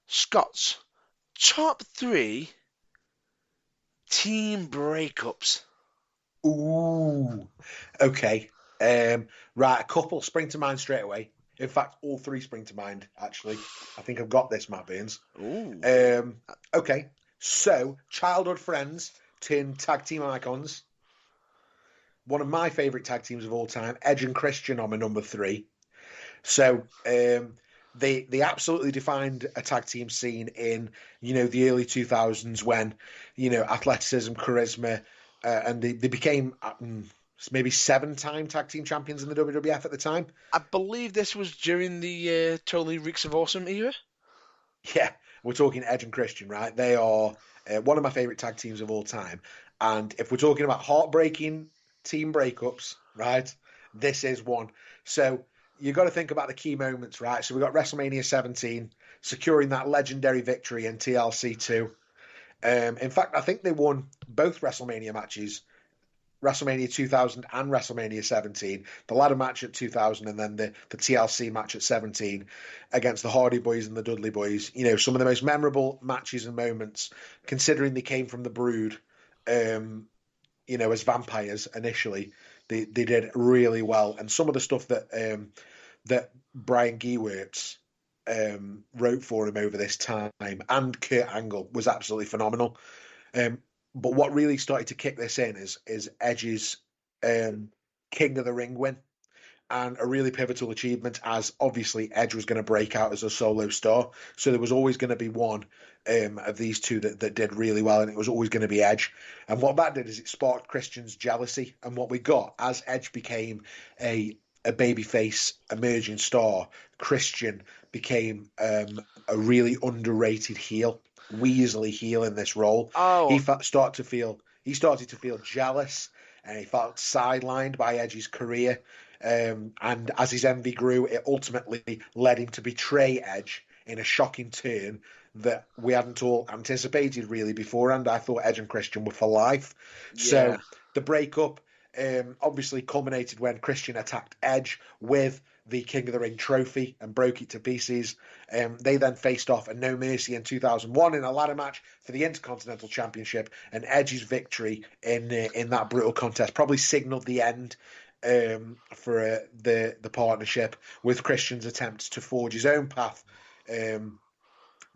Scott's top three team breakups. Ooh. Okay. Right, a couple spring to mind straight away. In fact, all three spring to mind, actually. I think I've got this, Matt Burns. Ooh. Okay. So, childhood friends turned tag team icons. One of my favourite tag teams of all time, Edge and Christian, are my number three. So, they absolutely defined a tag team scene in, the early 2000s when, athleticism, charisma, and they became maybe 7-time tag team champions in the WWF at the time. I believe this was during the Totally Reeks of Awesome era. Yeah, we're talking Edge and Christian, right? They are one of my favourite tag teams of all time. And if we're talking about heartbreaking team breakups, right, this is one. So you've got to think about the key moments, right? So we got WrestleMania 17, securing that legendary victory in TLC 2. In fact, I think they won both WrestleMania matches, WrestleMania 2000 and WrestleMania 17, the ladder match at 2000 and then the TLC match at 17 against the Hardy Boys and the Dudley Boys. Some of the most memorable matches and moments, considering they came from the Brood, as vampires initially. They did really well. And some of the stuff that Brian Gewirtz wrote for him over this time and Kurt Angle was absolutely phenomenal. But what really started to kick this in is Edge's King of the Ring win, and a really pivotal achievement, as obviously Edge was going to break out as a solo star. So there was always going to be one of these two that did really well, and it was always going to be Edge. And what that did is it sparked Christian's jealousy. And what we got as Edge became a babyface emerging star, Christian became a really underrated heel. Weasley heel in this role. Oh. He started to feel jealous, and he felt sidelined by Edge's career. And as his envy grew, it ultimately led him to betray Edge in a shocking turn that we hadn't all anticipated really beforehand. I thought Edge and Christian were for life. Yeah. So the breakup obviously culminated when Christian attacked Edge with the King of the Ring trophy and broke it to pieces. They then faced off at No Mercy in 2001 in a ladder match for the Intercontinental Championship, and Edge's victory in that brutal contest probably signalled the end for the partnership, with Christian's attempts to forge his own path,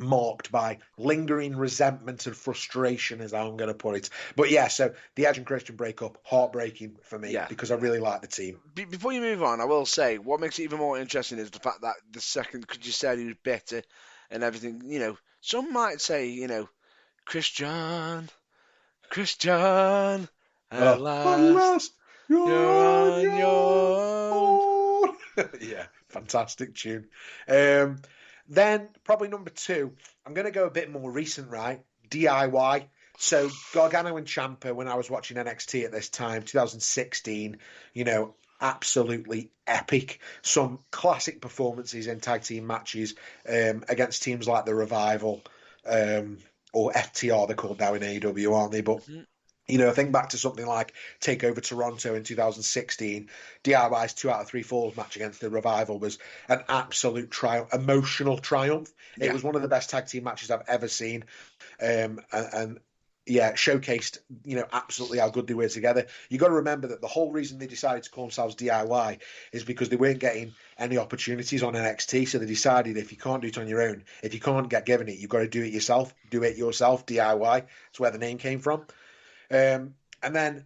marked by lingering resentment and frustration, is how I'm going to put it. But yeah, so the Edge and Christian breakup, heartbreaking for me, because I really like the team. Before you move on, I will say what makes it even more interesting is the fact that the second, because you said he was better and everything, some might say, Christian, at last, you're on your own. Yeah, fantastic tune. Then probably number two, I'm going to go a bit more recent, right? DIY. So Gargano and Ciampa, when I was watching NXT at this time, 2016, absolutely epic. Some classic performances in tag team matches against teams like the Revival or FTR, they're called now in AEW, aren't they? But think back to something like TakeOver Toronto in 2016. DIY's 2 out of 3 falls match against the Revival was an absolute emotional triumph. It was one of the best tag team matches I've ever seen. And showcased, absolutely how good they were together. You got to remember that the whole reason they decided to call themselves DIY is because they weren't getting any opportunities on NXT. So they decided if you can't do it on your own, if you can't get given it, you've got to do it yourself. Do it yourself, DIY. That's where the name came from. And then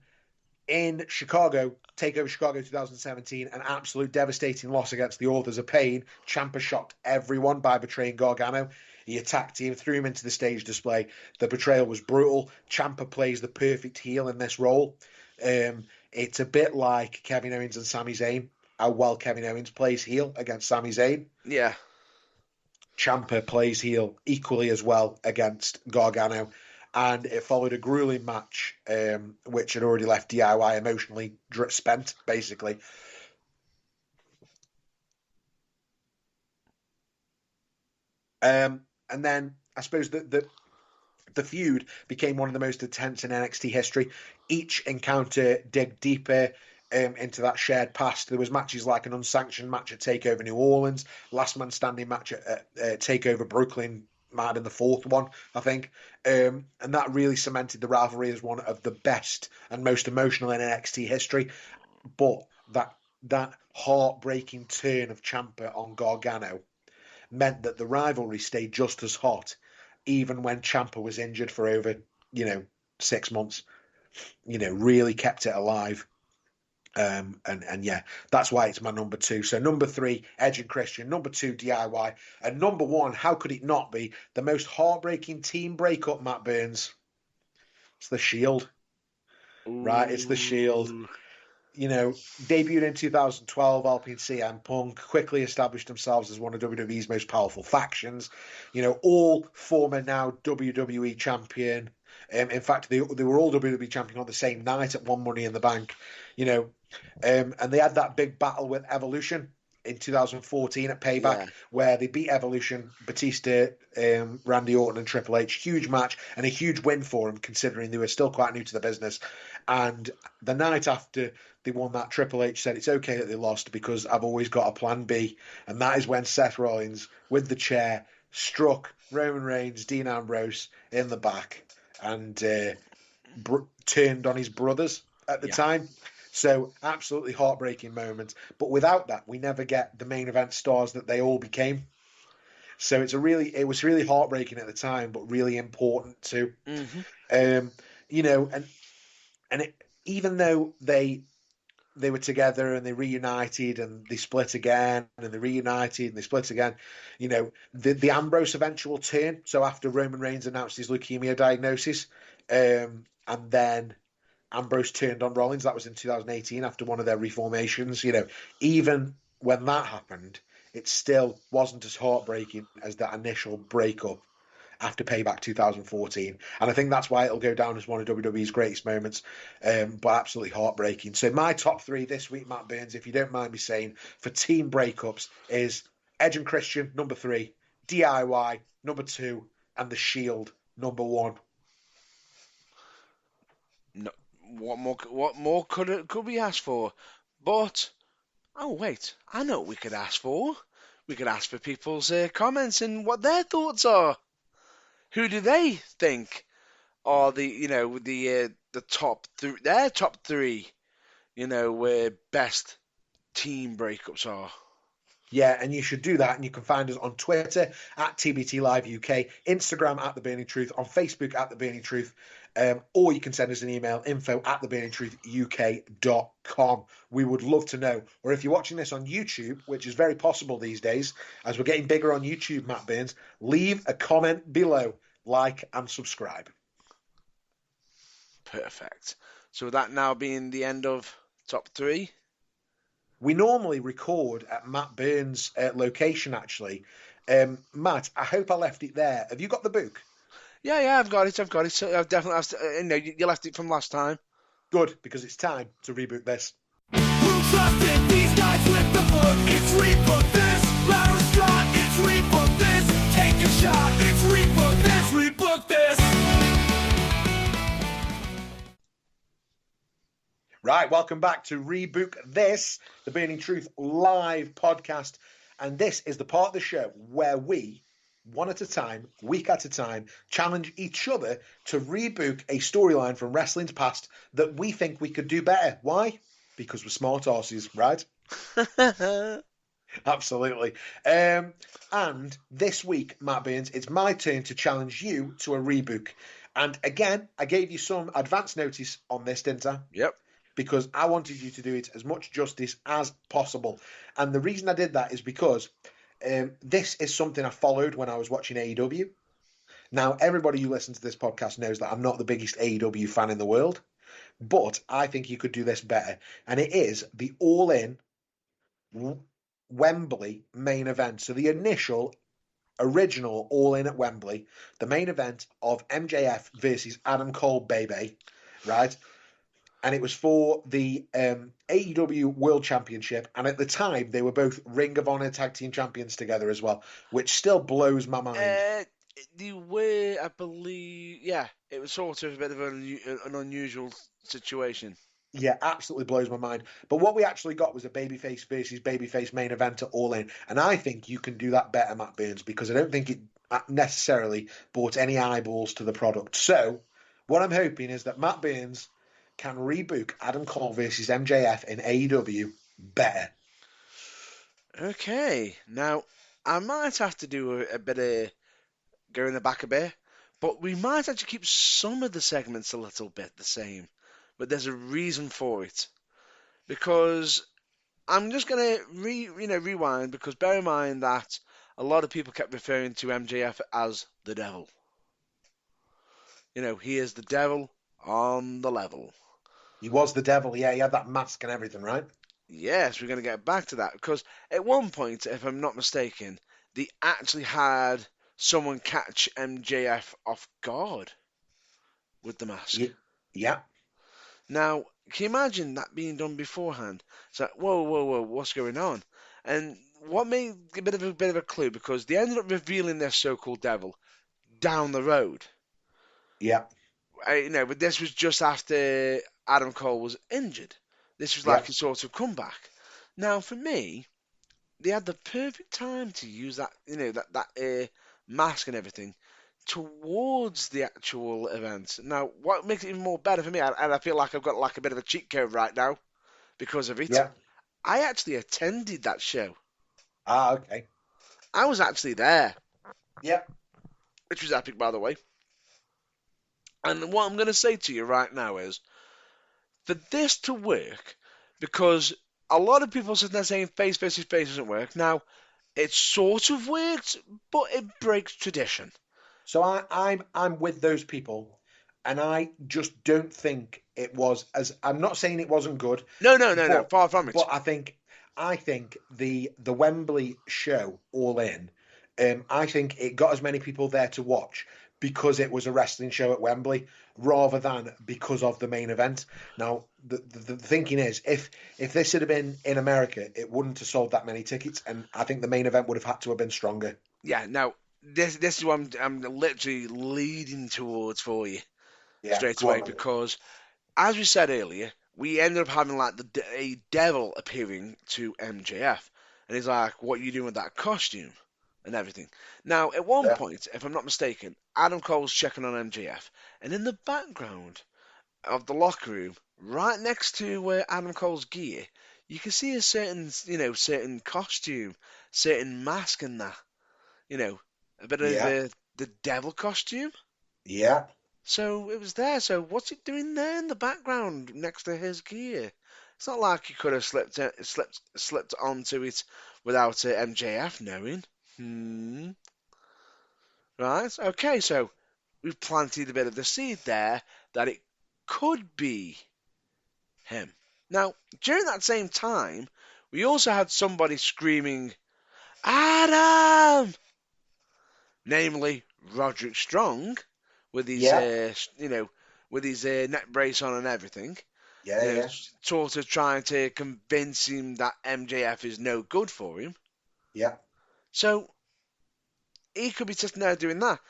in Chicago, TakeOver Chicago 2017, an absolute devastating loss against the Authors of Pain. Ciampa shocked everyone by betraying Gargano. He attacked him, threw him into the stage display. The betrayal was brutal. Ciampa plays the perfect heel in this role. It's a bit like Kevin Owens and Sami Zayn, how well Kevin Owens plays heel against Sami Zayn. Yeah. Ciampa plays heel equally as well against Gargano. And it followed a grueling match, which had already left DIY emotionally spent, basically. And then I suppose the feud became one of the most intense in NXT history. Each encounter dig deeper into that shared past. There was matches like an unsanctioned match at TakeOver New Orleans, last man standing match at TakeOver Brooklyn, might have been the 4th one, I think. And that really cemented the rivalry as one of the best and most emotional in NXT history. But that heartbreaking turn of Ciampa on Gargano meant that the rivalry stayed just as hot, even when Ciampa was injured for over, 6 months. Really kept it alive. And that's why it's my number 2. So number 3, Edge and Christian. Number 2, DIY. And number 1, how could it not be the most heartbreaking team breakup, Matt Burns? It's the Shield. Ooh. Right, it's the Shield. Debuted in 2012, Alpine CM Punk quickly established themselves as one of WWE's most powerful factions. All former now WWE champion. In fact, they were all WWE champion on the same night at One Money in the Bank. And they had that big battle with Evolution in 2014 at Payback, where they beat Evolution, Batista, Randy Orton and Triple H. Huge match and a huge win for them, considering they were still quite new to the business. And the night after they won that, Triple H said, it's okay that they lost because I've always got a plan B. And that is when Seth Rollins, with the chair, struck Roman Reigns, Dean Ambrose in the back and turned on his brothers at the time. So absolutely heartbreaking moment. But without that, we never get the main event stars that they all became. So it was really heartbreaking at the time, but really important too. Mm-hmm. Even though they were together and they reunited and they split again and they reunited and they split again, the Ambrose eventual turn. So after Roman Reigns announced his leukemia diagnosis, and then Ambrose turned on Rollins. That was in 2018 after one of their reformations. Even when that happened, it still wasn't as heartbreaking as that initial breakup after Payback 2014. And I think that's why it'll go down as one of WWE's greatest moments, but absolutely heartbreaking. So my top 3 this week, Matt Burns, if you don't mind me saying, for team breakups is Edge and Christian, number 3, DIY, number 2, and The Shield, number 1. No. What more could we ask for? But wait, I know what we could ask for. We could ask for people's comments and what their thoughts are. Who do they think are the top their top 3 where best team breakups are? Yeah, and you should do that. And you can find us on Twitter at TBT Live UK, Instagram at The Burning Truth, on Facebook at The Burning Truth, or you can send us an email, info@theburningtruthuk.com. We would love to know. Or if you're watching this on YouTube, which is very possible these days, as we're getting bigger on YouTube, Matt Burns, leave a comment below, like and subscribe. Perfect. So with that now being the end of top 3, we normally record at Matt Burns' location, actually. Matt, I hope I left it there. Have you got the book? Yeah, I've got it. So I've definitely, you left it from last time. Good, because it's time to reboot this. trusting these guys with the book. It's Rebook This. Loud and strong. It's Rebook This. Take a shot. It's Rebook This. Rebook This. Right, welcome back to Rebook This, the Burning Truth live podcast. And this is the part of the show where we, one at a time, week at a time, challenge each other to rebook a storyline from wrestling's past that we think we could do better. Why? Because we're smart horses, right? Absolutely. And this week, Matt Burns, it's my turn to challenge you to a rebook. And again, I gave you some advance notice on this, didn't I? Yep. Because I wanted you to do it as much justice as possible. And the reason I did that is because this is something I followed when I was watching AEW. Now, everybody who listens to this podcast knows that I'm not the biggest AEW fan in the world, but I think you could do this better. And it is the All-In Wembley main event. So the original All-In at Wembley, the main event of MJF versus Adam Cole, baby, right? And it was for the AEW World Championship. And at the time, they were both Ring of Honor Tag Team Champions together as well, which still blows my mind. They were, I believe, yeah, it was sort of a bit of an unusual situation. Yeah, absolutely blows my mind. But what we actually got was a babyface versus babyface main event at All In. And I think you can do that better, Matt Burns, because I don't think it necessarily brought any eyeballs to the product. So what I'm hoping is that Matt Burns can rebook Adam Cole versus MJF in AEW better. Okay, now I might have to do a bit of go in the back a bit, but we might actually keep some of the segments a little bit the same. But there's a reason for it, because I'm just gonna rewind, because bear in mind that a lot of people kept referring to MJF as the devil. He is the devil on the level. He was the devil, yeah. He had that mask and everything, right? Yes, we're going to get back to that, because at one point, if I'm not mistaken, they actually had someone catch MJF off guard with the mask. Yeah. Now, can you imagine that being done beforehand? It's like, whoa, what's going on? And what made a bit of a clue, because they ended up revealing their so-called devil down the road. Yeah. But this was just after Adam Cole was injured. This was like a sort of comeback. Now, for me, they had the perfect time to use that, that mask and everything towards the actual event. Now, what makes it even more better for me, and I feel like I've got like a bit of a cheat code right now because of it, I actually attended that show. Ah, okay. I was actually there. Yeah. Which was epic, by the way. And what I'm going to say to you right now is, for this to work, because a lot of people sitting there saying face versus face doesn't work. Now, it sort of works, but it breaks tradition. So I'm with those people, and I just don't think it was as. I'm not saying it wasn't good. No, far from it. But I think the Wembley show, All In, I think it got as many people there to watch because it was a wrestling show at Wembley, rather than because of the main event. Now, the thinking is, if this had been in America, it wouldn't have sold that many tickets, and I think the main event would have had to have been stronger. Yeah, now, this is what I'm literally leading towards for you straight away, because, as we said earlier, we ended up having like a devil appearing to MJF, and he's like, what are you doing with that costume? And everything. Now, at one point, if I'm not mistaken, Adam Cole's checking on MJF, and in the background of the locker room, right next to where Adam Cole's gear, you can see a certain costume, certain mask and that, a bit of the devil costume. Yeah. So it was there. So what's he doing there in the background next to his gear? It's not like he could have slipped onto it without MJF knowing. Right, okay, so we've planted a bit of the seed there that it could be him. Now, during that same time, we also had somebody screaming, Adam! Namely, Roderick Strong, with his, with his neck brace on and everything. Yeah. Sort of trying to convince him that MJF is no good for him. Yeah. So he could be sitting there doing that.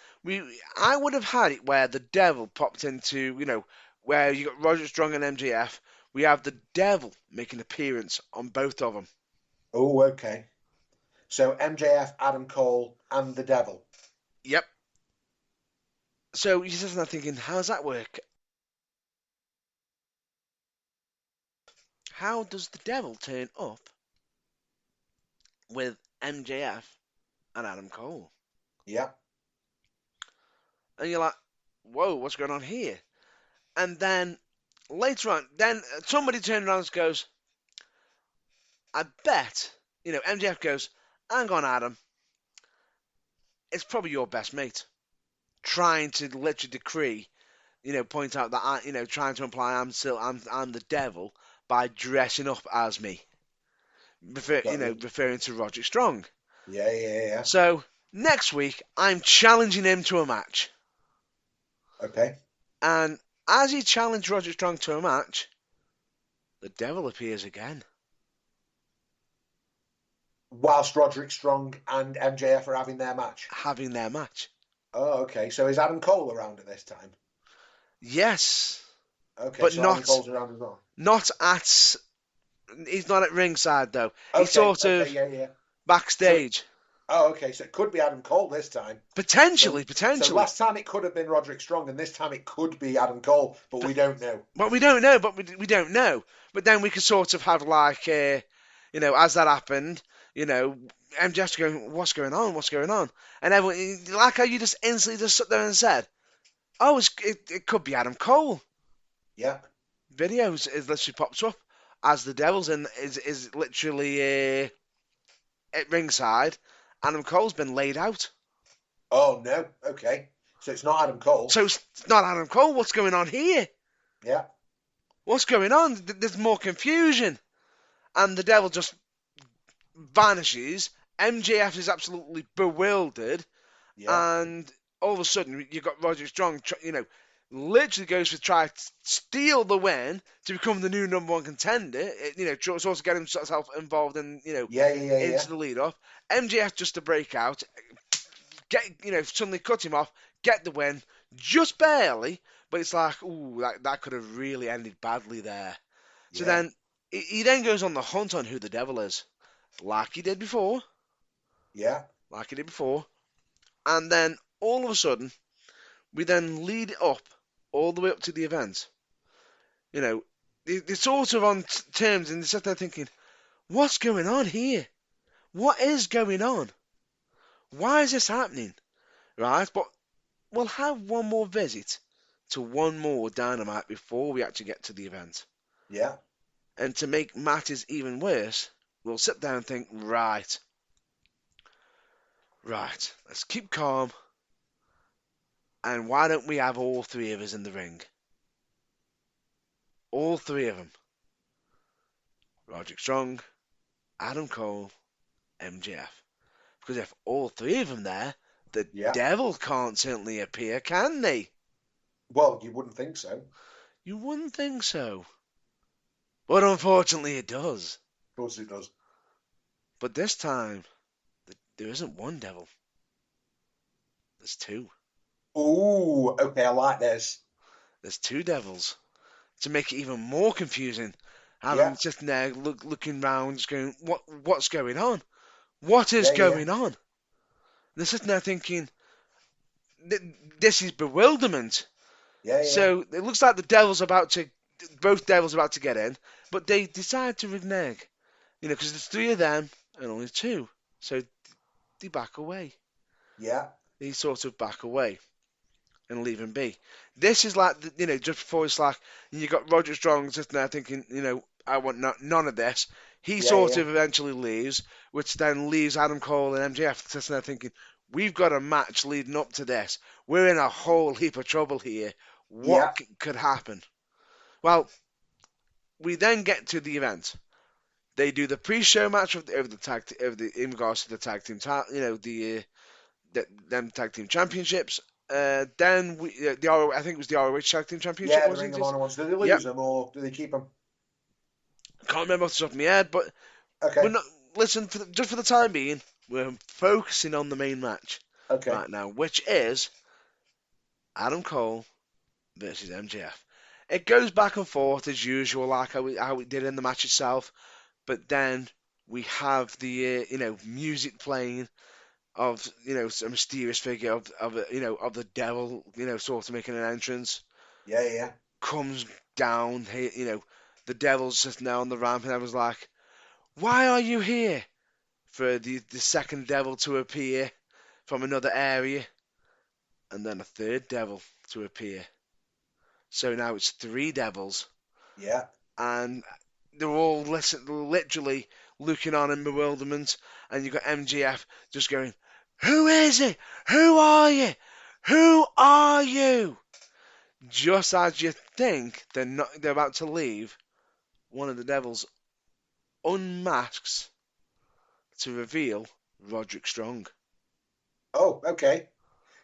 I would have had it where the devil popped into, where you got Roger Strong and MJF. We have the devil make an appearance on both of them. Oh, okay. So MJF, Adam Cole, and the devil. Yep. So you're sitting there thinking, how does that work? How does the devil turn up with MJF and Adam Cole? Yeah. And you're like, whoa, what's going on here? And then later on, somebody turns around and goes, I bet, MJF goes, hang on, Adam, it's probably your best mate. Trying to literally decree, point out that trying to imply I'm the devil by dressing up as me. Referring to Roger Strong. Yeah. So next week, I'm challenging him to a match. Okay. And as he challenged Roger Strong to a match, the devil appears again. Whilst Roderick Strong and MJF are having their match. Oh, okay. So is Adam Cole around at this time? Yes. Okay, but so not, Adam Cole's around as well. He's not at ringside though. Okay, He's sort of backstage. Okay, so it could be Adam Cole this time. Potentially. So last time it could have been Roderick Strong, and this time it could be Adam Cole, but we don't know. But we don't know. But then we could sort of have as that happened, MJF's going, what's going on? And everyone, like how you just instantly just sat there and said, oh, it could be Adam Cole. Yeah. Videos is literally pops up as the devil's is literally at ringside. Adam Cole's been laid out. Oh no. Okay. So it's not Adam Cole. So it's not Adam Cole. What's going on here? Yeah. What's going on? There's more confusion. And the devil just vanishes. MJF is absolutely bewildered. Yeah. And all of a sudden, you've got Roger Strong, literally goes to try to steal the win to become the new number one contender. Sort of get himself involved in, into the lead off. MJF just to break out, suddenly cut him off, get the win, just barely. But it's like, ooh, that could have really ended badly there. Yeah. So then he then goes on the hunt on who the devil is, like he did before. Yeah. Like he did before. And then all of a sudden, we then lead it up all the way up to the event. They're sort of on terms, and they sit there thinking, what's going on here? What is going on? Why is this happening? Right? But we'll have one more visit to one more Dynamite before we actually get to the event. Yeah. And to make matters even worse, we'll sit down and think, right, let's keep calm. And why don't we have all three of us in the ring? All three of them. Roderick Strong, Adam Cole, MJF. Because if all three of them there, the devil can't certainly appear, can they? Well, you wouldn't think so. You wouldn't think so. But unfortunately it does. Of course it does. But this time, there isn't one devil. There's two. Ooh, okay, I like this. There's two devils. To make it even more confusing, having sitting there looking round, just going, what's going on? What is going on? And they're sitting there thinking, this is bewilderment. Yeah. So it looks like both devils about to get in, but they decide to renege. Because there's three of them and only two. So they back away. Yeah. They sort of back away and leave him be. This is like, just before it's like, you got Roger Strong sitting there thinking, I want none of this. He sort of eventually leaves, which then leaves Adam Cole and MJF sitting there thinking, we've got a match leading up to this. We're in a whole heap of trouble here. What could happen? Well, we then get to the event. They do the pre-show match in regards to the tag team, them tag team championships, Then I think it was the ROH Tag Team Championship. Yeah, the wasn't Ring it? of Honor ones. Do they lose them or do they keep them? Can't remember off the top of my head, but Okay. we're not. Listen, just for the time being, we're focusing on the main match Okay. right now, which is Adam Cole versus MJF. It goes back and forth as usual, like how it did in the match itself. But then we have the music playing of a mysterious figure of the devil, sort of making an entrance. Yeah. Comes down, the devil's sitting there on the ramp, and I was like, "Why are you here?" For the second devil to appear from another area, and then a third devil to appear. So now it's 3 devils. Yeah. And they're all literally looking on in bewilderment, and you've got MGF just going, "Who is it? Who are you? Who are you?" Just as you think they're about to leave, one of the devils unmasks to reveal Roderick Strong. Oh, okay.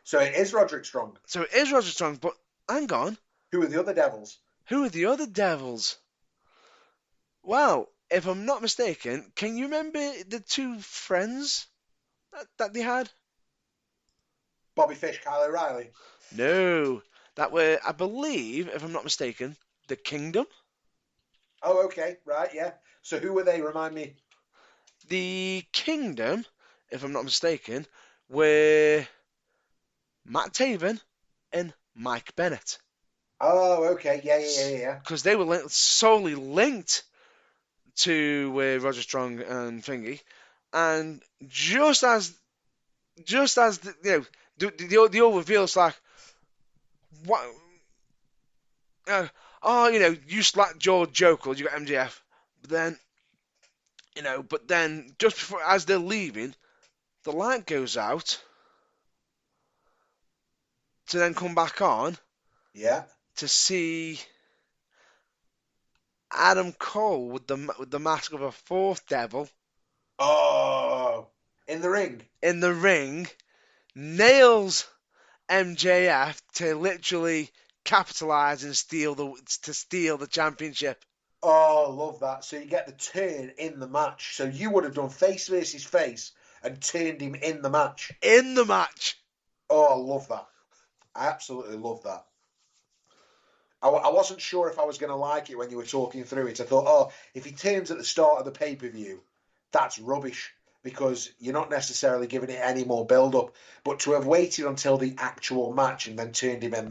So it is Roderick Strong. So it is Roderick Strong, but hang on. Who are the other devils? Who are the other devils? Well, if I'm not mistaken, can you remember the 2 friends that they had? Bobby Fish, Kyle O'Reilly. No, that were, I believe, if I'm not mistaken, the Kingdom. Oh, okay. Right, yeah. So who were they? Remind me. The Kingdom, if I'm not mistaken, were Matt Taven and Mike Bennett. Oh, okay. Yeah. Because they were solely linked to Roger Strong and Thingy. And just as the all reveals, like, what? You slapped your Joker, you got MJF, but then just before, as they're leaving, the light goes out to then come back on. Yeah. To see Adam Cole with the mask of a 4th devil. Oh, in the ring. In the ring, nails MJF to literally capitalize and steal the championship. Oh, love that. So you get the turn in the match. So you would have done face versus face and turned him in the match. In the match. Oh, I love that. I absolutely love that. I wasn't sure if I was going to like it when you were talking through it. I thought, if he turns at the start of the pay-per-view, that's rubbish because you're not necessarily giving it any more build-up. But to have waited until the actual match and then turned him in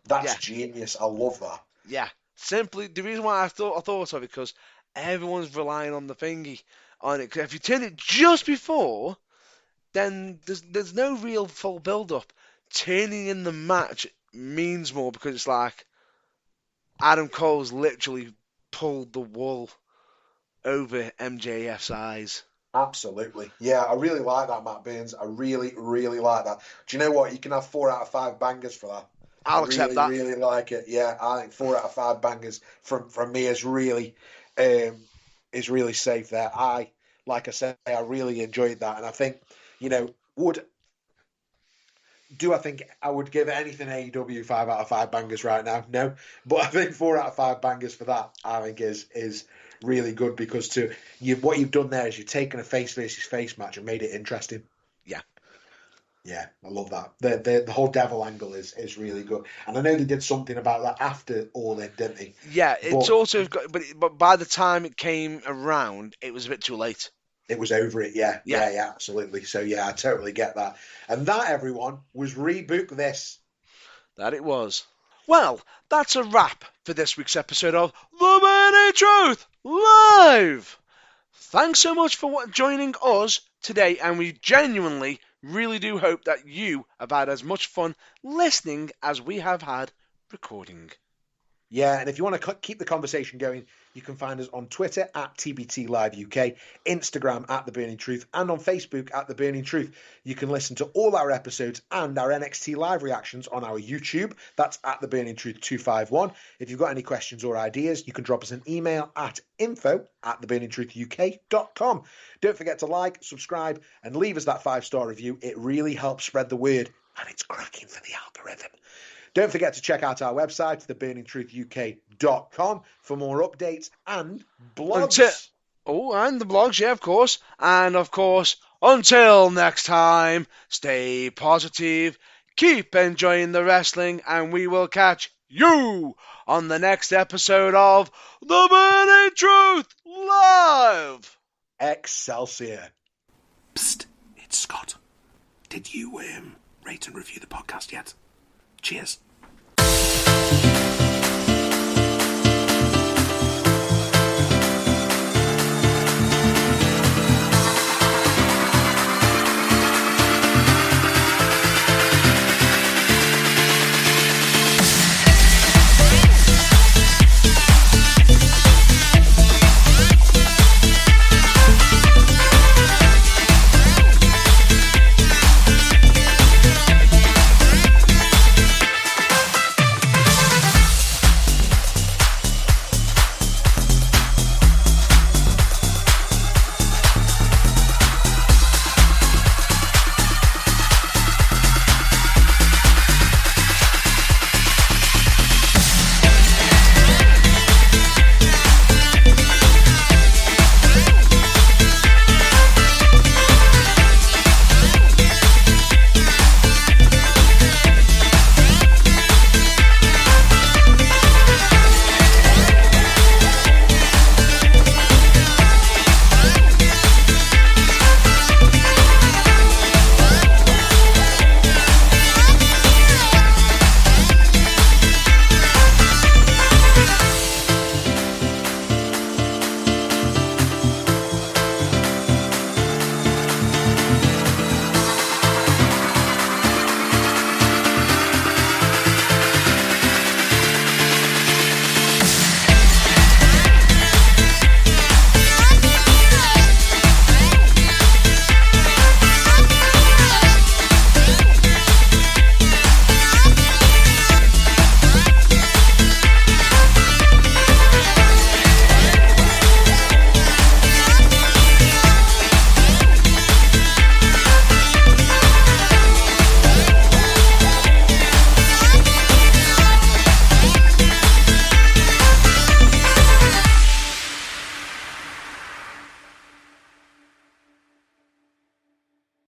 that's genius. I love that. Yeah. Simply, the reason why I thought of it, because everyone's relying on the thingy on it. 'Cause if you turn it just before, then there's no real full build-up. Turning in the match means more because it's like Adam Cole's literally pulled the wool over MJF's eyes. Absolutely. Yeah, I really like that, Matt Burns. I really, really like that. Do you know what? You can have 4 out of 5 bangers for that. I'll accept that. I really like it. Yeah, I think 4 out of 5 bangers from me is really safe there. Like I said, I really enjoyed that, and I think, I think I would give anything AEW 5 out of 5 bangers right now? No, but I think 4 out of 5 bangers for that, I think is really good because what you've done there is you've taken a face versus face match and made it interesting. Yeah, I love that. The whole devil angle is really good, and I know they did something about that after All In, didn't they? Yeah, it's also got, but by the time it came around, it was a bit too late. It was over it, yeah, absolutely. So yeah, I totally get that. And that, everyone, was Rebook This. That it was. Well, that's a wrap for this week's episode of The Burning Truth Live. Thanks so much for joining us today, and we genuinely really do hope that you have had as much fun listening as we have had recording. Yeah, and if you want to keep the conversation going, you can find us on Twitter at TBT Live UK, Instagram at The Burning Truth, and on Facebook at The Burning Truth. You can listen to all our episodes and our NXT live reactions on our YouTube. That's at The Burning Truth 251. If you've got any questions or ideas, you can drop us an email at info@theburningtruthuk.com. Don't forget to like, subscribe, and leave us that 5-star review. It really helps spread the word. and it's cracking for the algorithm. Don't forget to check out our website, theburningtruthuk.com, for more updates and blogs. And the blogs, yeah, of course. And, of course, until next time, stay positive, keep enjoying the wrestling, and we will catch you on the next episode of The Burning Truth Live! Excelsior. Psst, it's Scott. Did you rate and review the podcast yet? Cheers.